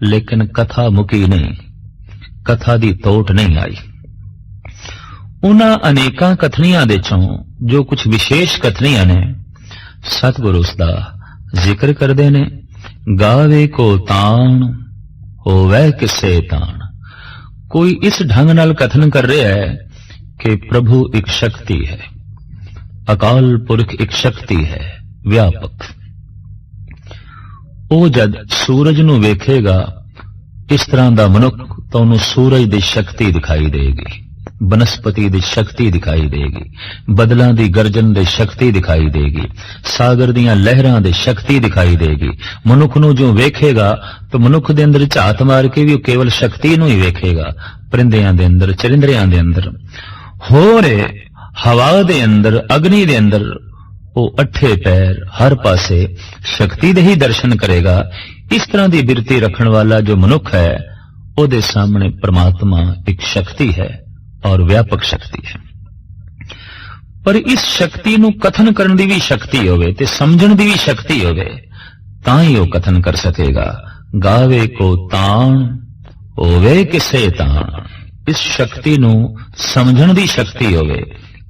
लेकिन कथा मुकी नहीं, कथा दी तोट नहीं आई। उन्हां अनेकां कथनियां दे चों जो कुछ विशेष कथनियां ने, सतगुरु उसदा जिक्र करदे ने। गावे को ताण होवै किसे ताण। कोई इस ढंग नाल कथन कर रहा है कि प्रभु एक शक्ति है, अकाल पुरख एक शक्ति है व्यापक। ਉਹ जद सूरज ਨੂੰ ਵੇਖੇਗਾ इस तरह ਦਾ ਮਨੁੱਖ ਤਾਂ ਉਹਨੂੰ सूरज ਦੀ शक्ति दिखाई देगी, ਬਨਸਪਤੀ ਦੀ शक्ति दिखाई देगी, बदलों की गर्जन ਦੀ शक्ति दिखाई देगी, सागर ਦੀਆਂ लहरां ਦੀ शक्ति दिखाई देगी। मनुख ਨੂੰ जो ਵੇਖੇਗਾ तो मनुख ਦੇ अंदर ਝਾਤ मार के भी केवल शक्ति ਨੂੰ ही ਵੇਖੇਗਾ। परिंदियां ਦੇ अंदर, चरिंदरियां ਦੇ अंदर, होर हवा ਦੇ अंदर, अग्नि ਦੇ अंदर, वो अठे पैर हर पासे शक्ति दे ही दर्शन करेगा। इस तरह की बिरती रखण वाला जो मनुख है, ਉਹਦੇ सामने परमात्मा एक शक्ति है और व्यापक शक्ति है। पर इस शक्ति ਨੂੰ कथन करन दी भी शक्ति होवे ते समझण दी भी शक्ति होवे, तां ही वो कथन कर सकेगा। गावे को ताण होवे किसे ताण। इस शक्ति ਨੂੰ समझण दी शक्ति होवे,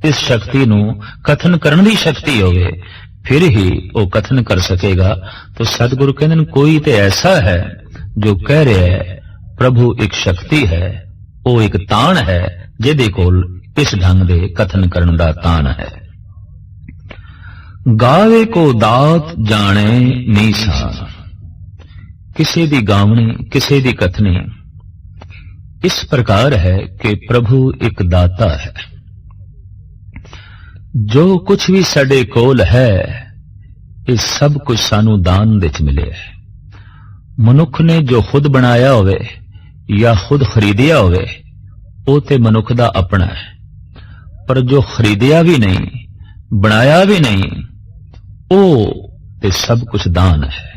इस शक्ति ਨੂੰ कथन करन दी शक्ति होवे, फिर ही वो कथन कर सकेगा। तो सतगुरु कहते हैं कोई तो ऐसा है जो कह रहा है प्रभु एक शक्ति है, वो एक ताण है जिहदे कोल इस ढंग दे कथन करन दा ताण है। गावे को दात जाने नीसान। किसी दी गावनी, किसी दी कथनी इस प्रकार है कि प्रभु एक दाता है। जो कुछ भी साडे कोल है, ये सब कुछ सानू दान विच मिले है। मनुख ने जो खुद बनाया होवे या खुद खरीदिया होवे, वो ते मनुख दा अपना है। पर जो खरीदिया भी नहीं, बनाया भी नहीं, वो ते सब कुछ दान है।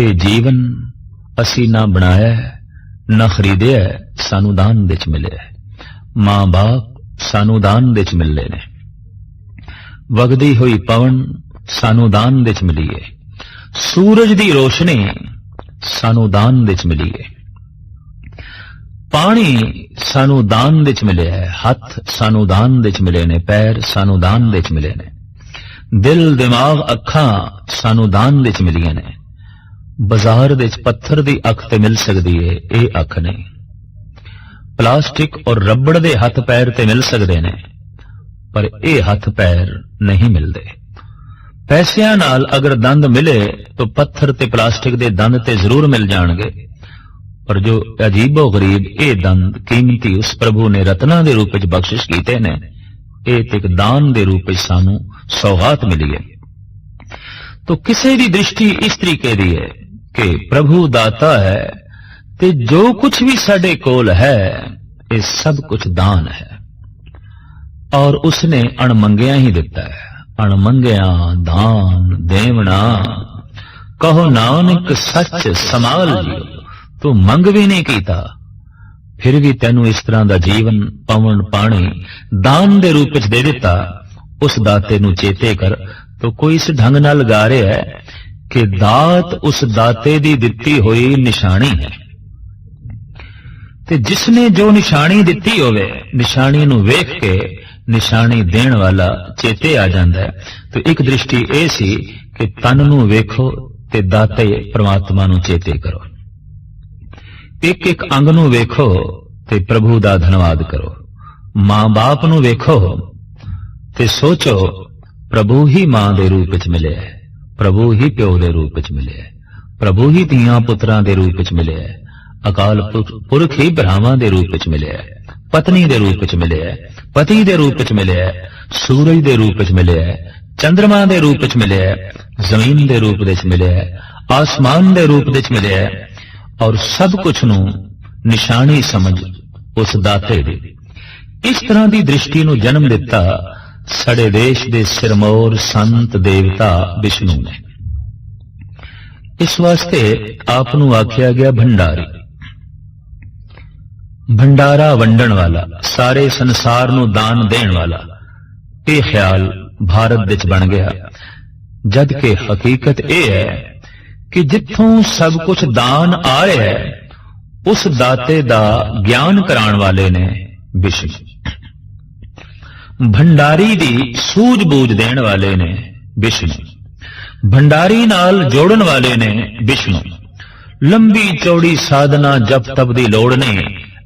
ये जीवन असी ना बनाया है, ना खरीदिया है, सानू दान विच मिले है। मां बाप सानू दान विच मिले ने। वगदी हुई पवन सानू दान विच मिली है। सूरज दी रोशनी सानू दान विच मिली है। पानी सानू दान विच मिले है। हथ सानू दान विच मिले ने। पैर सानू दान विच मिले ने। दिल दिमाग अखां सानू दान विच मिलियां ने। बाजार विच पत्थर दी अख ते मिल सकदी है, ये अख नहीं। प्लास्टिक और रबड़ दे हथ पैर ते मिल सकदे ने, पर ये हथ पैर नहीं मिलते। पैसियां नाल अगर दंद मिले तो पत्थर ते प्लास्टिक दे दंद ते जरूर मिल जाणगे, पर जो अजीबो गरीब ये दंद कीमती उस प्रभु ने रत्ना दे रूप विच बख्शिश कीते ने, ये एक दान दे रूप विच सानू सौगात मिली है। तो किसी दी दृष्टि इस तरीके दी है कि प्रभु दाता है, ते जो कुछ भी साडे कोल है ये सब कुछ दान है, और उसने अणमंगिया ही दिता है। अणमंगिया दान देवना, कहो नानक सच समाल जियो। तू मंग भी नहीं कीता, फिर भी तेनू इस तरह का जीवन पवन पानी दान दे रूप विच दे दिता। उस दाते नू चेते कर। तो कोई इस ढंग नाल गा रहा है कि दात उस दाते दी दिती हुई निशानी है, ते जिसने जो निशानी दिती होवे, निशानी नू वेख के निशानी देण वाला चेते आ जांदा है। तो एक दृष्टि यह सी कि तन नू वेखो ते दाते परमात्मा नू चेते करो। एक एक अंग नू वेखो ते प्रभु दा धन्यवाद करो। मां बाप नू वेखो ते सोचो प्रभु ही मां दे रूप विच मिले है, प्रभु ही प्यो दे रूप विच मिले है, प्रभु ही धीआं पुत्रां दे रूप विच मिले है, अकाल पुरख ही भरावां दे रूप विच मिले है, पत्नी दे रूप विच मिले है, पति दे रूप विच मिले है, सूरज दे रूप विच मिले है, चंद्रमा दे रूप विच मिले है, जमीन दे रूप विच मिले है, आसमान दे रूप विच मिले है, और सब कुछ नू निशानी समझ उस दाते दी। इस तरह की दृष्टि नू जन्म दिता साडे देश दे सिरमौर संत देवता विष्णु ने। इस वास्ते आप नूं आख्या गया भंडारी, भंडारा वंडण वाला, सारे संसार नूं दान देण वाला। यह ख्याल भारत विच बन गया, जबकि हकीकत यह है कि जिथों सब कुछ दान आ रहा है उस दाते दा ज्ञान कराण वाले ने विष्णु, भंडारी दी सूझबूझ देण वाले ने विष्णु, भंडारी नाल जोड़न वाले ने विष्णु। लंबी चौड़ी साधना जप तप दी लोड़ नहीं,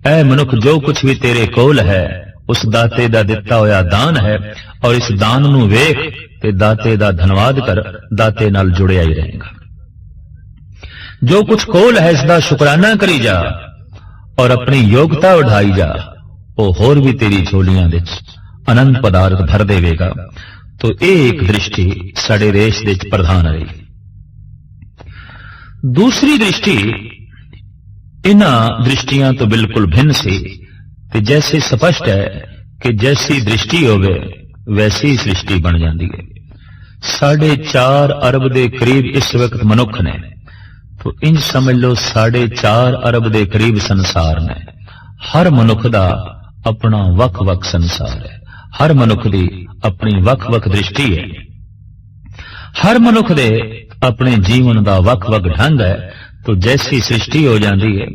ऐ मनुख जो कुछ भी तेरे कोल है उस दाते दा दिता होया दान है, और इस दान नूं वेख ते दाते दा धन्नवाद कर, दाते नाल जुड़िया ही रहेगा। जो कुछ कोल है इसका शुकराना करी जा और अपनी योग्यता बढ़ाई जा, वो होर भी तेरी झोलियां विच अनंत पदार्थ भर देवेगा। तो एक दृष्टि साडे देश विच प्रधान रही। दूसरी दृष्टि इन्हां दृष्टियां तो बिल्कुल भिन्न सी, ते जैसे स्पष्ट है कि जैसी दृष्टि होवे वैसी सृष्टि बन जाती है। 4.5 अरब के करीब इस वक्त मनुख ने, तो इंज समझ लो 4.5 अरब के करीब संसार ने। हर मनुख का अपना वख वख संसार है, हर मनुख की अपनी वख वख दृष्टि है, हर मनुख दे अपने जीवन का वख वख ढंग है। तो जैसी सृष्टि हो जाती है,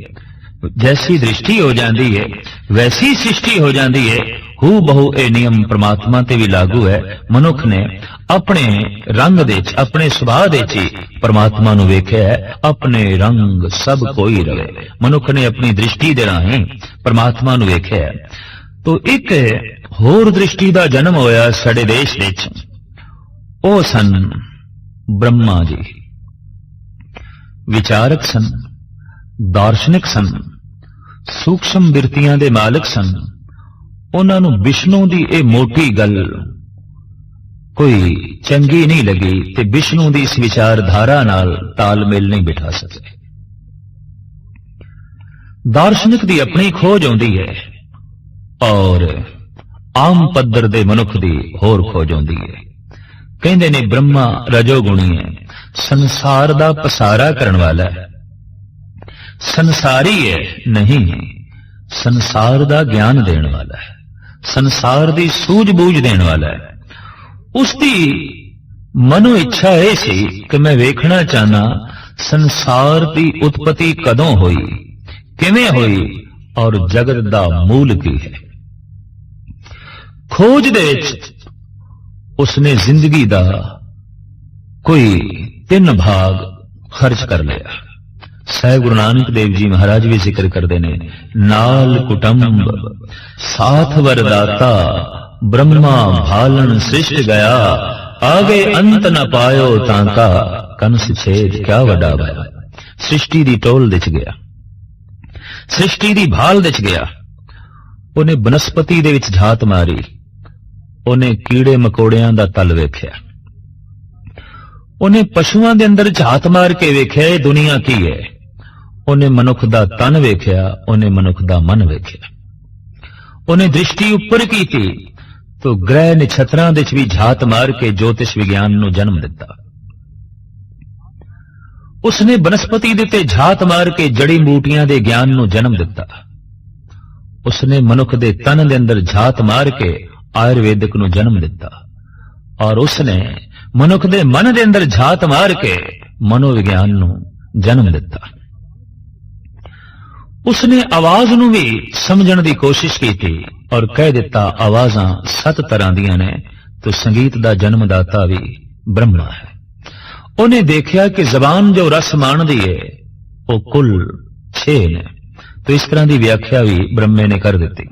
जैसी दृष्टि हो जाती है वैसी सृष्टि हो जाती है। हू बहु ए नियम परमात्मा ते भी लागू है। मनुख ने अपने रंग दे अपने सुभाव दे परमात्मा नूं वेख्या है, अपने रंग सब कोई रवे। मनुख ने अपनी दृष्टि दे राहें परमात्मा नूं वेख्या है। तो एक होर दृष्टि का जन्म होया साडे देश विच। ओ सन ब्रह्मा जी, विचारक सन, दार्शनिक सन, सूक्ष्म बिरतियां दे मालिक सन। उन्हां नूं विष्णु दी ए मोटी गल कोई चंगी नहीं लगी ते विष्णु दी इस विचारधारा नाल तालमेल नहीं बिठा सके। दार्शनिक दी अपनी खोज आउंदी है और आम पद्धर दे मनुख दी होर खोज आउंदी है। कहंदे ने ब्रह्मा रजोगुणी है, संसार दा पसारा करन वाला है, संसारी है नहीं, संसार दा ज्ञान देण वाला है, संसार दी सूझबूझ देण वाला है। उसकी मनो इच्छा यह सी कि मैं वेखना चाहना संसार की उत्पत्ति कदों हुई, किवें हुई और जगत दा मूल की है। खोज दे उसने जिंदगी दा कोई 3 भाग खर्च कर लिया। साहिब गुरु नानक देव जी महाराज भी जिक्र करते ने, नाल कुटुंब साथ वरदाता, ब्रह्मा भालन सृष्ट गया, आगे अंत न पायो तांका, कंस छेद क्या वडा भया। सृष्टि दी टोल दिच गया, सृष्टि दी भाल दिच गया। उन्हें बनस्पति दे विच झात मारी, उन्हें कीड़े मकोड़ियां दा तल वेख्या, उन्हें पशुआं दे अंदर झात मार के वेख्या ये दुनिया की है। उन्हें मनुख दा तन वेख्या, उन्हें मनुख दा मन वेख्या। उन्हें दृष्टि उपर की थी तो ग्रह नक्षत्रां दे भी झात मार के ज्योतिष विज्ञान नूं जन्म दिता। उसने बनस्पति दे ते झात मार के जड़ी बूटियां दे ज्ञान नूं जन्म दिता। उसने मनुख दे तन दे अंदर झात मार के आयुर्वेदिक नूं जन्म दिता। और उसने मनुख दे मन दे अंदर झात मार के मनोविज्ञान नूं जन्म दिता। उसने आवाज नूं भी समझण दी कोशिश की थी और कह दिता आवाजां 7 तरह दियां ने, तो संगीत दा जन्मदाता भी ब्रह्मा है। उन्हें देखा कि जबान जो रस माणदी है वो कुल 6 ने, तो इस तरह की व्याख्या भी ब्रह्मे ने कर दी।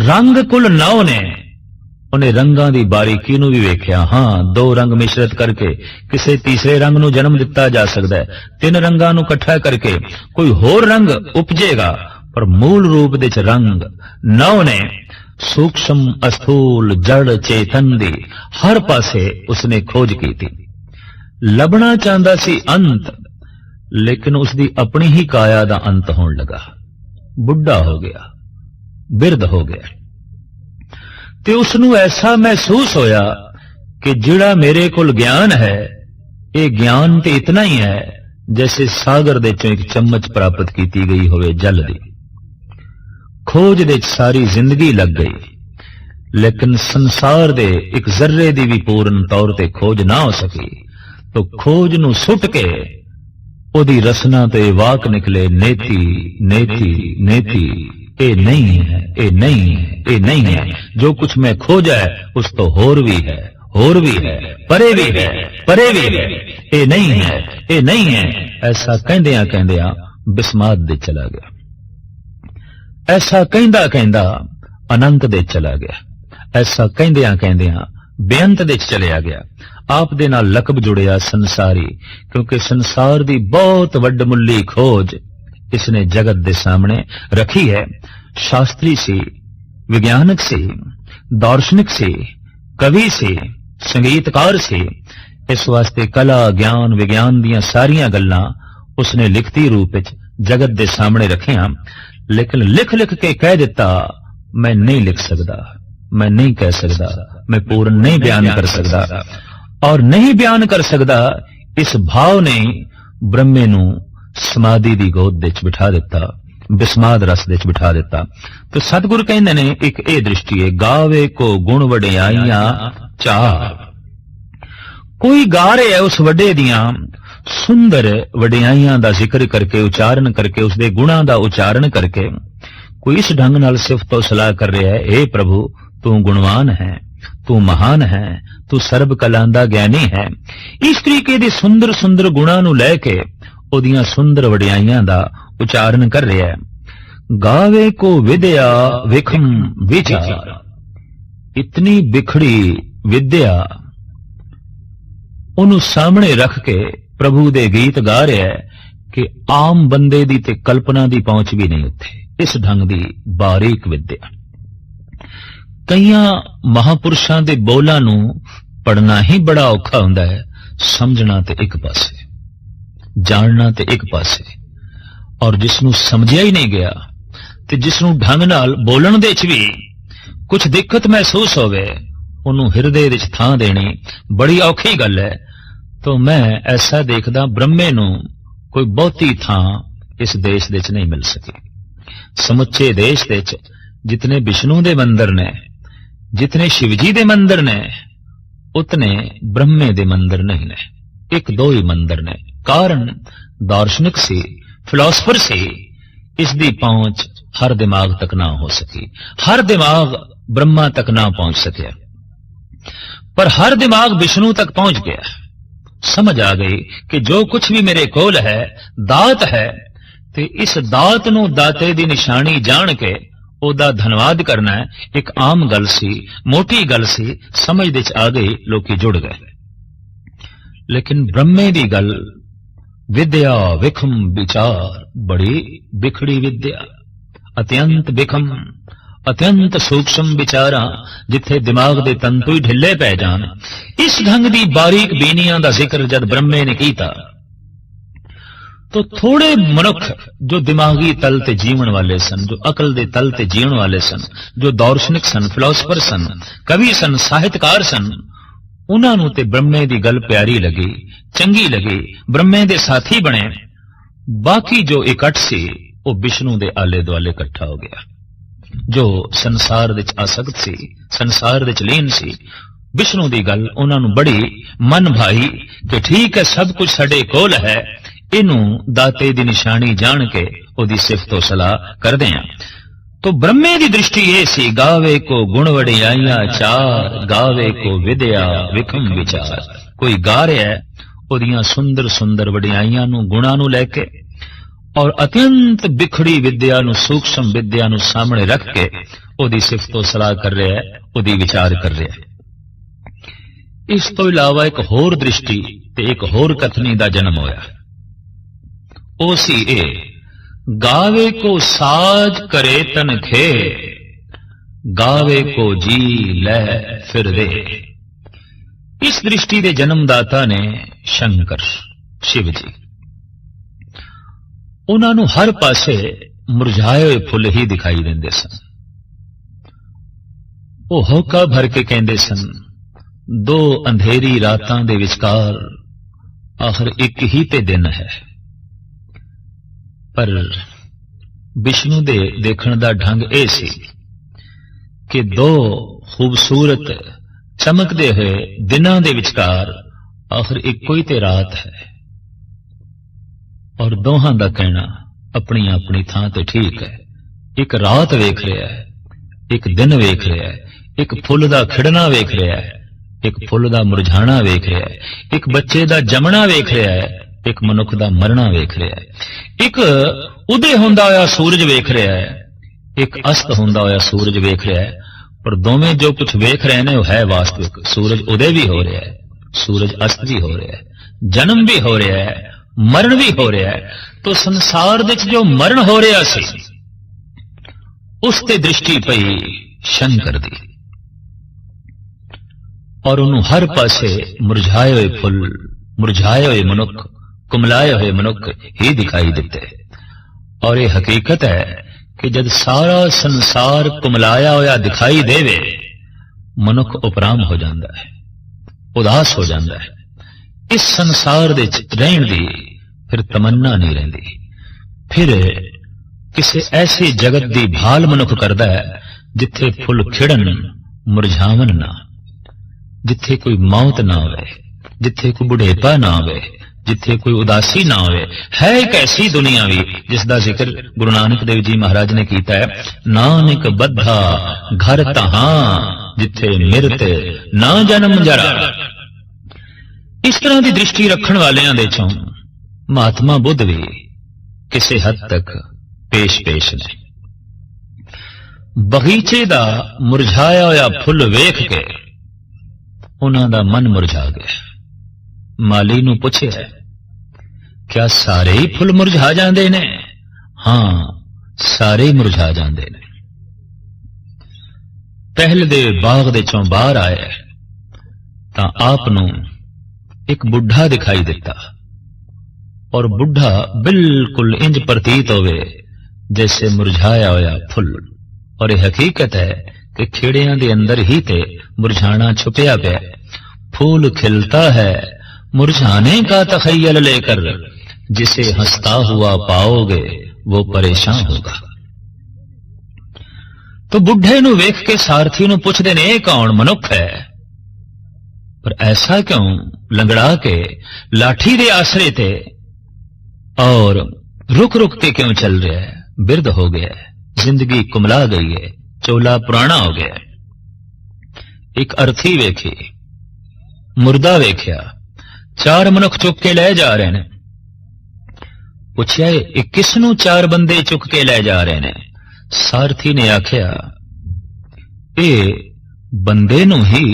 रंग कुल 9 ने, उन्हें रंगां दी बारीकी नूं भी वेख्या। हां 2 रंग मिश्रित करके किसी तीसरे रंग नूं जन्म दिता जा सकता है, 3 रंगां नूं इकट्ठा करके कोई होर रंग उपजेगा, पर मूल रूप दे रंग 9 ने। सूक्ष्म अस्थूल जड़ चेतन दी हर पासे उसने खोज की थी। लभना चाहता सी अंत, लेकिन उसकी अपनी ही काया दा अंत होने लगा। बुढ़ा हो गया, बिरध हो गया। ते उसनू ऐसा महसूस होया कि जिहड़ा मेरे कोल ज्ञान है, ये ज्ञान ते इतना ही है जैसे सागर दे चों एक चम्मच प्राप्त की गई होवे जल दी। खोज दे सारी जिंदगी लग गई, लेकिन संसार दे एक जर्रे दी भी पूर्ण तौर ते खोज ना हो सकी। तो खोज नू सुट के ओदी रसना ते वाक निकले, नेति नेति नेति, ए नहीं है, ए नहीं है, ए नहीं है। जो कुछ मैं खोजा है उस तो होर भी है, होर भी है, परे भी है, परे भी है, ए नहीं है, ए नहीं है। ऐसा कहंदियां कहंदियां बिस्मात दे चला गया, ऐसा कहंदा कहंदा अनंत दे चला गया, ऐसा कहंदियां कहंदियां बेअंत दे चलिया गया। आप दे नाल लकब जुड़िया संसारी, क्योंकि संसार दी बहुत वड्डमुल्ली खोज इसने जगत दे सामने रखी है। शास्त्री सी, विज्ञानक सी, दार्शनिक सी, कवि सी, संगीतकार सी। इस वास्ते कला, ज्ञान, विज्ञान दियां सारियां गल्लां उसने लिखती रूप विच जगत दे सामने रखियां, लेकिन लिख लिख के कह दिता मैं नहीं लिख सकदा, मैं नहीं कह सकदा, मैं पूर्ण नहीं बयान कर सकदा। और नहीं बयान कर सकदा इस भाव ने ब्रह्मे नू समाधि दी गोद विच बिठा दिता, बिस्माद रस विच बिठा दिता। तो सतगुरु कहंदे ने एक ए दृष्टि है, गावे को गुण वडियाइयां चार। कोई गा रहा है उस वड्डे दियां सुंदर वडियाइयां दा जिक्र करके, उचारण करके, उसदे गुणां दा उचारण करके कोई इस ढंग नाल सिफत तो सलाह कर रहा है, हे प्रभु तू गुणवान है, तू महान है, तू सर्ब कलां दा ज्ञानी है। इस तरीके दे सुंदर सुंदर गुणां नू लैके ओदियां सुंदर वडियाइयां दा उचारण कर रहा है। गावे को विद्या विखम विचार, इतनी बिखड़ी विद्या उन्होंने सामने रख के प्रभु दे गीत गा रहा है कि आम बंदे दी ते कल्पना दी पहुंच भी नहीं उत्थे। इस ढंग दी बारीक विद्या कईयां महापुरुषां दे बोलां नू पढ़ना ही बड़ा औखा हुंदा है, समझना ते एक पासे, जानना ते एक पासे। और जिसनू समझिया ही नहीं गया ते जिसनू ढंग नाल बोलण दे च भी कुछ दिक्कत महसूस होवे, उन्होंने हिरदे विच थां देनी बड़ी औखी गल है। तो मैं ऐसा देखदा ब्रह्मे नू कोई बहुती थां इस देश दे च नहीं मिल सकी। समुचे देश दे च जितने विष्णु दे मंदिर ने, जितने शिवजी दे मंदिर ने, उतने ब्रह्मे दे मंदिर नहीं ने। एक दो ही मंदिर ने। कारण दार्शनिक सी, फिलोसफर सी, इसकी पहुंच हर दिमाग तक ना हो सकी, हर दिमाग ब्रह्मा तक ना पहुंच सके। पर हर दिमाग विष्णु तक पहुंच गया। समझ आ गई कि जो कुछ भी मेरे कोल है दात है, ते इस दात नू दाते दी निशानी जान के ओदा धन्यवाद करना है। एक आम गल सी, मोटी गल सी, समझ दे च आ गई, लोकी जुड़ गए। लेकिन ब्रह्मे दी गल विद्या विखम विचार, बड़ी बिखड़ी विद्या, अत्यंत विखम, अत्यंत सूक्ष्म विचारा, जिथे दिमाग दे तंतु ही ढिले पै जान। इस ढंग दी बारीक बीनियां दा जिक्र जद ब्रह्मे ने कीता तो थोड़े मनुख जो दिमागी तल ते जीवन वाले सन, जो अकल दे तल ते जीवन वाले सन, जो दार्शनिक सन, फिलोसफर सन, कवि सन, साहित्यकार सन, उन्होंने ते ब्रह्मे दी गल प्यारी लगी, चंगी लगी, ब्रह्मे दे साथी बने। बाकी जो इकट्ठ सी वो विष्णु दे आले दुआले इकट्ठा हो गया। जो संसार विच आसक्त सी, संसार विच लीन सी, विष्णु दी गल उन्होंने बड़ी मन भाई कि ठीक है सब कुछ साडे कोल है, इनू दाते दी निशानी जान के ओदी सिफत सलाह कर दें। तो ब्रह्मे दी दृष्टि ये सी, गावे को गुण वडियाइयां चार, गावे को विद्या विखम विचार। कोई गा रहा है ओदियां सुंदर सुंदर वडियाइयां नू, गुणां नू लैके, और अत्यंत बिखड़ी विद्या नू, सूक्ष्म विद्या नू सामने रख के ओदी सिफत सलाह कर रहा है, ओदी विचार कर रहा है। इस तो इलावा एक होर दृष्टि ते एक होर कथनी दा जन्म होया। ओ सी ए, गावे को साज करे तन खे, गावे को जी लै फिर दे। इस दृष्टि के जन्मदाता ने शंकर शिव जी, उन्होंने हर पासे मुरझाए हुए फुल ही दिखाई देंदे सन। ਉਹ ਹੋਕਾ ਭਰ ਕੇ ਕਹਿੰਦੇ ਸਨ, ਦੋ ਅੰਧੇਰੀ ਰਾਤਾਂ ਦੇ ਵਿਚਕਾਰ ਆਖਰ ਇੱਕ ਹੀ ਤੇ ਦਿਨ ਹੈ। ਪਰ ਵਿਸ਼ਨੂੰ ਦੇ ਦੇਖਣ ਦਾ ਢੰਗ ਇਹ ਸੀ ਕਿ ਦੋ ਖੂਬਸੂਰਤ ਚਮਕਦੇ ਹੋਏ ਦਿਨਾਂ ਦੇ ਵਿਚਕਾਰ ਆਖਰ ਇੱਕੋ ਹੀ ਤੇ ਰਾਤ ਹੈ। ਔਰ ਦੋਹਾਂ ਦਾ ਕਹਿਣਾ ਆਪਣੀ ਆਪਣੀ ਥਾਂ ਤੇ ਠੀਕ ਹੈ। ਇੱਕ ਰਾਤ ਵੇਖ ਰਿਹਾ ਹੈ, ਇੱਕ ਦਿਨ ਵੇਖ ਰਿਹਾ ਹੈ, ਇੱਕ ਫੁੱਲ ਦਾ ਖਿੜਨਾ ਵੇਖ ਰਿਹਾ ਹੈ, ਇੱਕ ਫੁੱਲ ਦਾ ਮੁਰਝਾਣਾ ਵੇਖ ਰਿਹਾ ਹੈ, ਇੱਕ ਬੱਚੇ ਦਾ ਜੰਮਣਾ ਵੇਖ ਰਿਹਾ ਹੈ, ਇੱਕ ਮਨੁੱਖ ਦਾ ਮਰਨਾ ਵੇਖ ਰਿਹਾ ਹੈ, ਇੱਕ ਉਦੇ ਹੁੰਦਾ ਹੋਇਆ ਸੂਰਜ ਵੇਖ ਰਿਹਾ ਹੈ, ਇੱਕ ਅਸਤ ਹੁੰਦਾ ਹੋਇਆ ਸੂਰਜ ਵੇਖ ਰਿਹਾ ਹੈ। ਪਰ ਦੋਵੇਂ ਜੋ ਕੁਝ ਵੇਖ ਰਹੇ ਨੇ ਉਹ ਹੈ ਵਾਸਤਵਿਕ। ਸੂਰਜ ਉਦੇ ਵੀ ਹੋ ਰਿਹਾ ਹੈ, ਸੂਰਜ ਅਸਤ ਵੀ ਹੋ ਰਿਹਾ ਹੈ, ਜਨਮ ਵੀ ਹੋ ਰਿਹਾ ਹੈ, ਮਰਨ ਵੀ ਹੋ ਰਿਹਾ ਹੈ। तो संसार ਵਿੱਚ जो मरण हो रहा सी उस ते दृष्टि पई शंकर दी, और उन्होंने हर पासे मुरझाए हुए फुल, मुरझाए हुए मनुख, कुमलाए हुए मनुख ही दिखाई देते। और ये हकीकत है कि जब सारा संसार कुमलाया होया दिखाई देवे, मनुख उपराम हो जाता है, उदास हो जाता है। इस संसार दे रहण दी फिर तमन्ना नहीं रहिंदी। फिर किसी ऐसी जगत दी भाल मनुख करदा है जिथे फुल खिड़न मुरझावन ना, जिथे कोई मौत ना होवे, जिथे कोई बुढ़ेपा ना होवे, जिथे कोई उदासी ना होवे। है एक ऐसी दुनिया भी जिसका जिक्र गुरु नानक देव जी महाराज ने कीता है, नानक बद्धा घर तहां जिथे मिरत ना जन्म जरा। इस तरह की दृष्टि रखण वालियां दे चों महात्मा बुद्ध भी किसी हद तक पेश पेश ने। बगीचे दा मुरझाया होया फुल वेख के उन्हां दा मन मुरझा गया। माली नूं पुछिया, क्या सारे ही फुल मुरझा जांदे ने? हां, सारे ही मुरझा जांदे ने। पहल दे बाग दे चों बाहर आए तां आप नूं एक बुढ़ा दिखाई दिता, और बुढ़ा बिल्कुल इंज प्रतीत होवे जैसे मुरझाया होया फुल। और यह हकीकत है कि खेड़ियां दे अंदर ही ते मुरझाना छुपया गया। फूल खिलता है मुरझाने का तखय्युल लेकर, जिसे हंसता हुआ पाओगे वो परेशान होगा। तो बुढ़े नूं वेख के सारथी नूं पुछदे ने, ये कौन मनुख है? पर ऐसा क्यों लंगड़ा के लाठी दे आसरे ते और रुक रुक के क्यों चल रहा है? बिरध हो गया है, जिंदगी कुमला गई है, चोला पुराना हो गया है। एक अर्थी वेखी, मुर्दा वेख्या, चार मनुख चुक के ले जा रहे ने। पुछया, किस नूं चार बंदे चुक के ले जा रहे ने? सारथी ने आख्या, ये बंदे नूं ही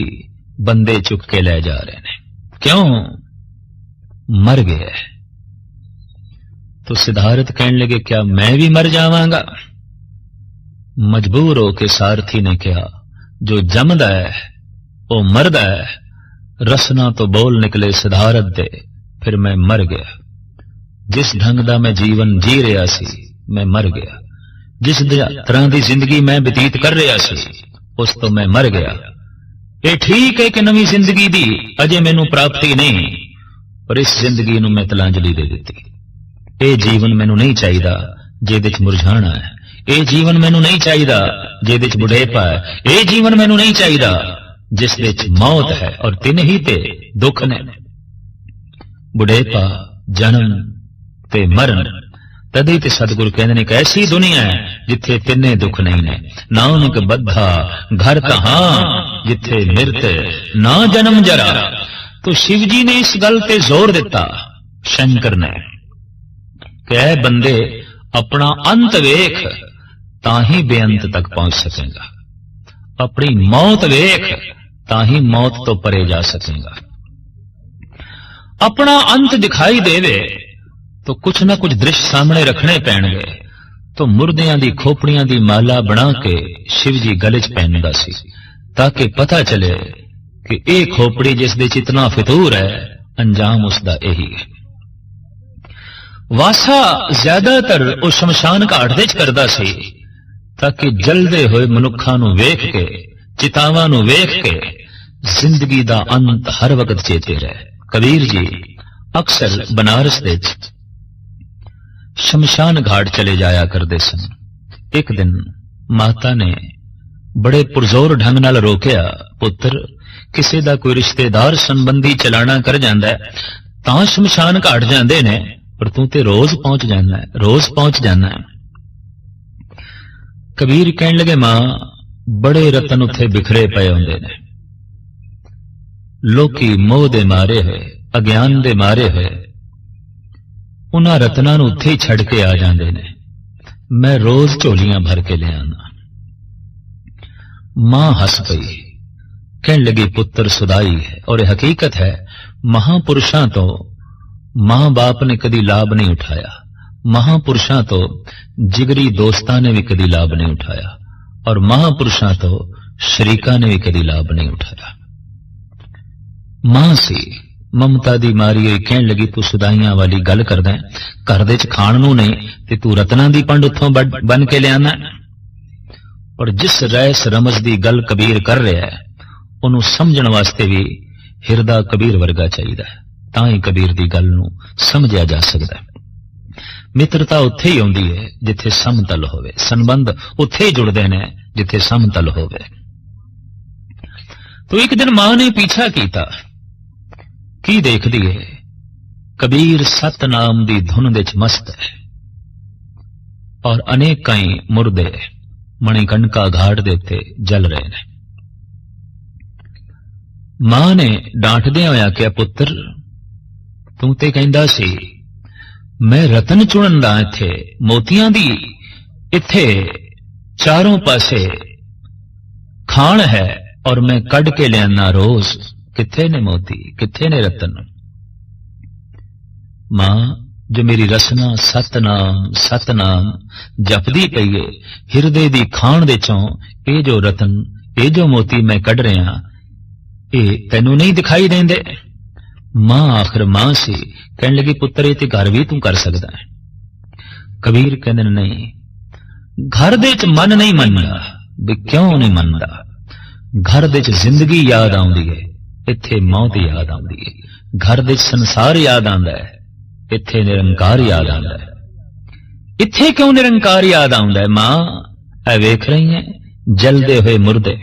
बंदे चुक के ले जा रहे ने। क्यों? मर गया है। तो सिद्धार्थ कहने लगे, क्या मैं भी मर जावांगा? मजबूर होके सारथी ने कहा, जो जमदा है वो मरदा है। रसना तो बोल निकले सिद्धार्थ दे, फिर मैं मर गया। जिस ढंग दा मैं जीवन जी रहा सी मैं मर गया। जिस तरह की जिंदगी मैं बतीत कर रहा सी उस तो मैं मर गया। ये ठीक है कि नवी जिंदगी दी अजे मैनू प्राप्ति नहीं, पर इस जिंदगी नू मैं तलांजलि दे दी। ये जीवन मैनू नहीं चाहिए जिहदे च मुरझाना है। ये जीवन मैनू नहीं चाहिए जिहदे च बुढ़ेपा है। ये जीवन मैनू नहीं चाहिए जिस दे च मौत है। और तीन ही ते दुख ने, बुढ़ेपा, जन्म ते मरण। तदी ते सतगुरु कहंदे ने, एक ऐसी दुनिया है जिथे तिन्ने दुख नहीं ने। नानक बद्धा घर तहां जिथे मिरत ना जन्म जरा। तो शिव जी ने इस गल ते जोर दिता, शंकर ने, कि ऐ बंदे अपना अंत वेख ताही बेअंत तक पहुंच सकेगा। अपनी मौत वेख ताही मौत तो परे जा सकेगा। अपना अंत दिखाई देवे तो कुछ ना कुछ दृश्य सामने रखने पैणगे। तो मुर्दियां दी खोपड़ियां दी माला बना के शिव जी गले च पहनदा सी, ताकि पता चले कि एक खोपड़ी जिस दे च इतना फितूर है, अंजाम उसदा यही है। वासा ज्यादातर उस शमशान घाट दे च करदा सी, ताकि जलदे हुए मनुखां नूं वेख के चितावां नूं वेख के जिंदगी दा अंत हर वक्त चेते रहे। कबीर जी अक्सर बनारस दे शमशान घाट चले जाया करते सन। एक दिन माता ने बड़े पुरजोर ढंग नाल रोकिया, पुत्र किसी दा कोई रिश्तेदार संबंधी चलाना कर जांदा है तां शमशान घाट जांदे ने, पर तू ते रोज पहुंच जाना है, रोज पहुंच जाना है। कबीर कहन लगे, मां बड़े रतन उत्थे बिखरे पे होंदे ने, लोकी मोह दे मारे होए, अज्ञान दे मारे होए उन्हां रत्नां नूं उत्थे ही छड़ के आ जांदे ने, मैं रोज झोलियां भर के ले आना। मां हस पई, कहन लगी, पुत्र सुदाई है और यह हकीकत है, महापुरुषां तो मां बाप ने कदी लाभ नहीं उठाया, महापुरुषां तो जिगरी दोस्तां ने भी कदी लाभ नहीं उठाया, और महापुरुषां तो शरीकां ने भी कदी लाभ नहीं उठाया। मां सी ममता दी मारी होई कहन लगी, तू सुदाइयां वाली गल करदा है, घर दे च खाण नूं नहीं ते तू रत्नां दी पंड उत्थों बन के लियाना। पर जिस रैस रमज दी गल कबीर कर रहा है उन्हों समझण वास्ते भी हिरदा कबीर वर्गा चाहिए, तां ही कबीर दी गल नूं समझिया जा सकदा है। मित्रता उत्थे ही आउंदी है जिथे समतल होवे, संबंध उत्थे ही जुड़दे ने जिथे समतल होवे। तो एक दिन मां ने पीछा कीता, की देखदी है, कबीर सतनाम दी धुन दे च मस्त है और अनेकां ही मुर्दे मणिकणका घाट दे उत्ते जल रहे ने। मां ने डांटदे होया कि पुत्र तू ते कहंदा सी मैं रतन चुनन दा, इत्थे मोतियां दी इत्थे चारों पासे खान है और मैं कड के लियाना रोज, किथे ने मोती, किथे ने रतन। मां जो मेरी रसना सतनाम सतनाम जपदी पई है, हिरदे दी खान दे चों ये जो रतन ये जो मोती मैं कढ रहा ये तैनू नहीं दिखाई देंदे। मां आखिर मां सी, कहने लगी, पुत्र ये ते घर भी तू कर सकदा है। कबीर कहंदे नहीं, घर दे च मन नहीं मनदा, भी क्यों नहीं मनदा, घर दे च जिंदगी याद आउंदी है, इत्थे मौत याद आउंदी है। घर दे च संसार याद आंदा है, इत्थे निरंकार याद आंदा है। इत्थे क्यों निरंकार याद आउंदा है? मां ऐ वेख रही है जलदे हुए मुर्दे,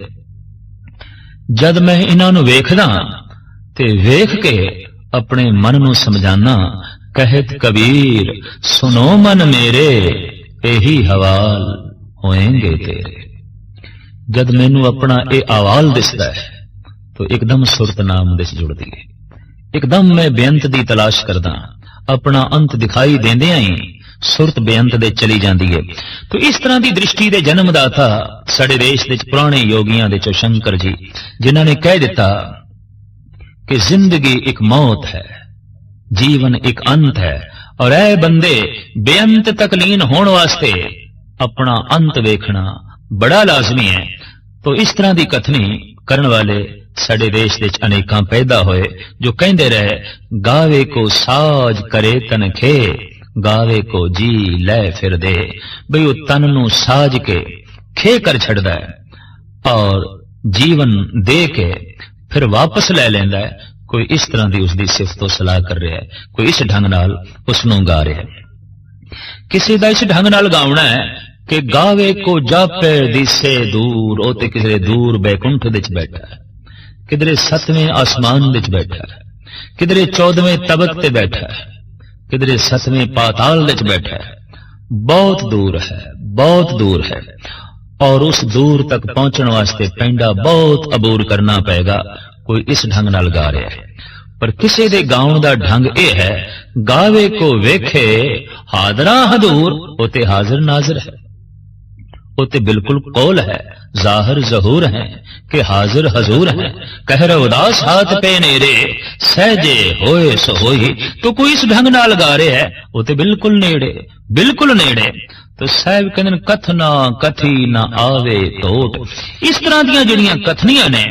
जद मैं इन्हां नूं वेखदा ते वेख के अपने मन नूं समझाना, कहत कबीर सुनो मन मेरे यही हवाल होएंगे तेरे। जद मैनू अपना ये अवाल दिसदा है तो एकदम सुरत नाम दिस जुड़दी है, एकदम मैं बेअंत दी तलाश करदा, अपना अंत दिखाई देंदियां ही सुरत बेअंत दे चली जाती है। तो इस तरह की दृष्टि के जन्मदाता साडे देश दे पुराने योगियां दे चो शंकर जी, जिन्हां ने कह दिता कि जिंदगी एक मौत है, जीवन एक अंत है, और ऐ बंदे बेअंत तक लीन होने वास्ते अपना अंत वेखना बड़ा लाजमी है। तो इस तरह की कथनी करने वाले साडे देश दे अनेकां पैदा होए, जो कहंदे रहे, गावे को साज करे तन खे, गावे को जी लै फिर दे। बई वो तन नू साज के खे कर छड़दा है और जीवन दे के फिर वापस ले लेंदा है। कोई इस तरह की उसकी सिफतो सलाह कर रहा है, कोई इस ढंग नाल उसनू गा रहा है। किसी का इस ढंग नाल गावना है कि गावे को जापे दिसे दूर, ओ ते किधरे दूर बैकुंठ विच बैठा है, किधरे 7वें आसमान विच बैठा है, किधरे 14वें तबक ते बैठा है, किधरे 7वें पाताल विच बैठा है। बहुत दूर है, बहुत दूर है, और उस दूर तक पहुंचने वास्ते पैंडा बहुत अबूर करना पएगा। कोई इस ढंग नाल गा रहा है, पर किसी दे गाउण दा ढंग यह है, गावे को वेखे हादरा हदूर, ओते हाजिर नाजिर है, ओते बिल्कुल कौल है, जाहिर जहूर है कि हाजिर हजूर है। कहर उदास हाथ पे नेरे सहजे होए सो होई। तो कोई इस ढंग नाल गा रहे है, ओते बिल्कुल नेड़े, बिल्कुल नेड़े। तो साहब कहते कथना कथी ना आवे तोट। इस तरह दियां जिहड़ियां कथनियां ने,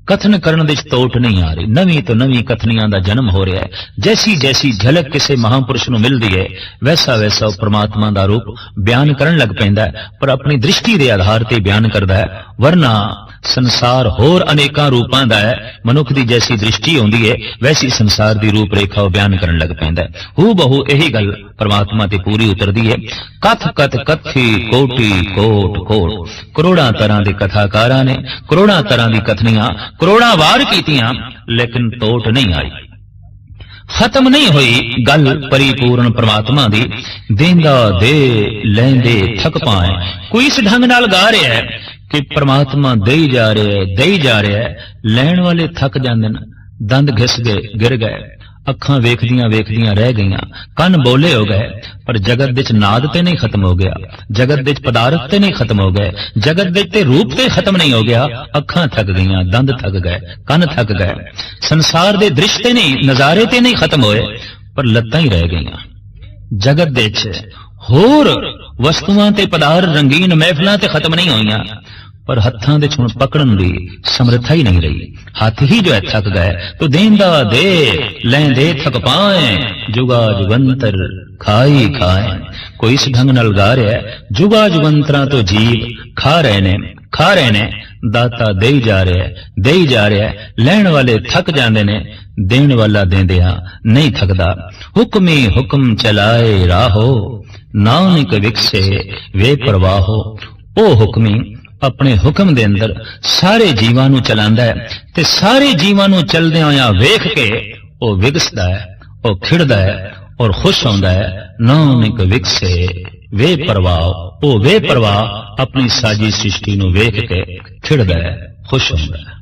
कथन करने दी तोट नहीं आ रही, नवी तो नवी कथनियां दा जन्म हो रहा है। जैसी जैसी झलक किसी महापुरुष नूं मिलदी है, वैसा वैसा परमात्मा दा रूप बयान करन लग पैंदा है, पर अपनी दृष्टि के आधार ते बयान करदा है। वरना संसार होर अनेकां रूपां दा है। मनुख दी जैसी दृष्टि होंदी है वैसी संसार दी रूप रेखा बयान करन लग पैंदा है। हू बहु यही गल परमात्मा ते पूरी उतरदी है। कथ कथ कथी कोटि कोट कोट, करोड़ां तरह दे कथाकारां ने करोड़ां तरह दी कथनियां करोड़ां वार कीतियां, लेकिन टोट नहीं आई, खत्म नहीं हुई गल परिपूर्ण परमात्मा दी। देंदा दे लैंदे थक पाए, कोई इस ढंग नाल गा रहा है कि परमात्मा देई जा रहा है, लैण वाले थक जांदे न, दंद घिस गए, गिर गए, अखां वेखदियां वेखदियां रह गईयां, कन बोले हो गए, पर जगत विच नाद ते नहीं खत्म हो गया, जगत विच पदार्थ ते नहीं खत्म हो गए, जगत विच ते रूप ते खत्म नहीं हो गया। अखां थक गईयां, दंद थक गए, कन थक गए, संसार दे दृश्य ते नहीं, नजारे ते नहीं खत्म होए, पर लत्तां ही रह गईयां। जगत विच होर वस्तुआं ते पदार्थ रंगीन महफिलां ते खत्म नहीं होईयां, पर हत्थां दे छुण पकड़न दी समर्था ही नहीं रही। हाथ ही जो है थक गए, तो देंदा दे लैंदे थक पाए, जुगा जुगंतर खाई खाए। कोई इस ढंग नाल गा रहा है, जुगा जुगंतरां तो जीव खा रहे ने, दाता देई जा रहा है, लैण वाले थक जांदे ने, देण वाला देंदियां नहीं थकदा। हुक्मी हुक्म चलाए राहो, नानक विकसे वे परवाहो। ओ हुक्मी अपने हुक्म दे अंदर सारे जीवां नूं चलांदा है, ते सारे जीवां नूं चलदे होया वेख के ओ विगसदा है, ओ खिड़दा है और खुश होंदा है। नानक विकसे वे परवाह, ओ वे परवाह अपनी साजी सृष्टि नूं वेख के खिड़दा है, खुश होंदा है।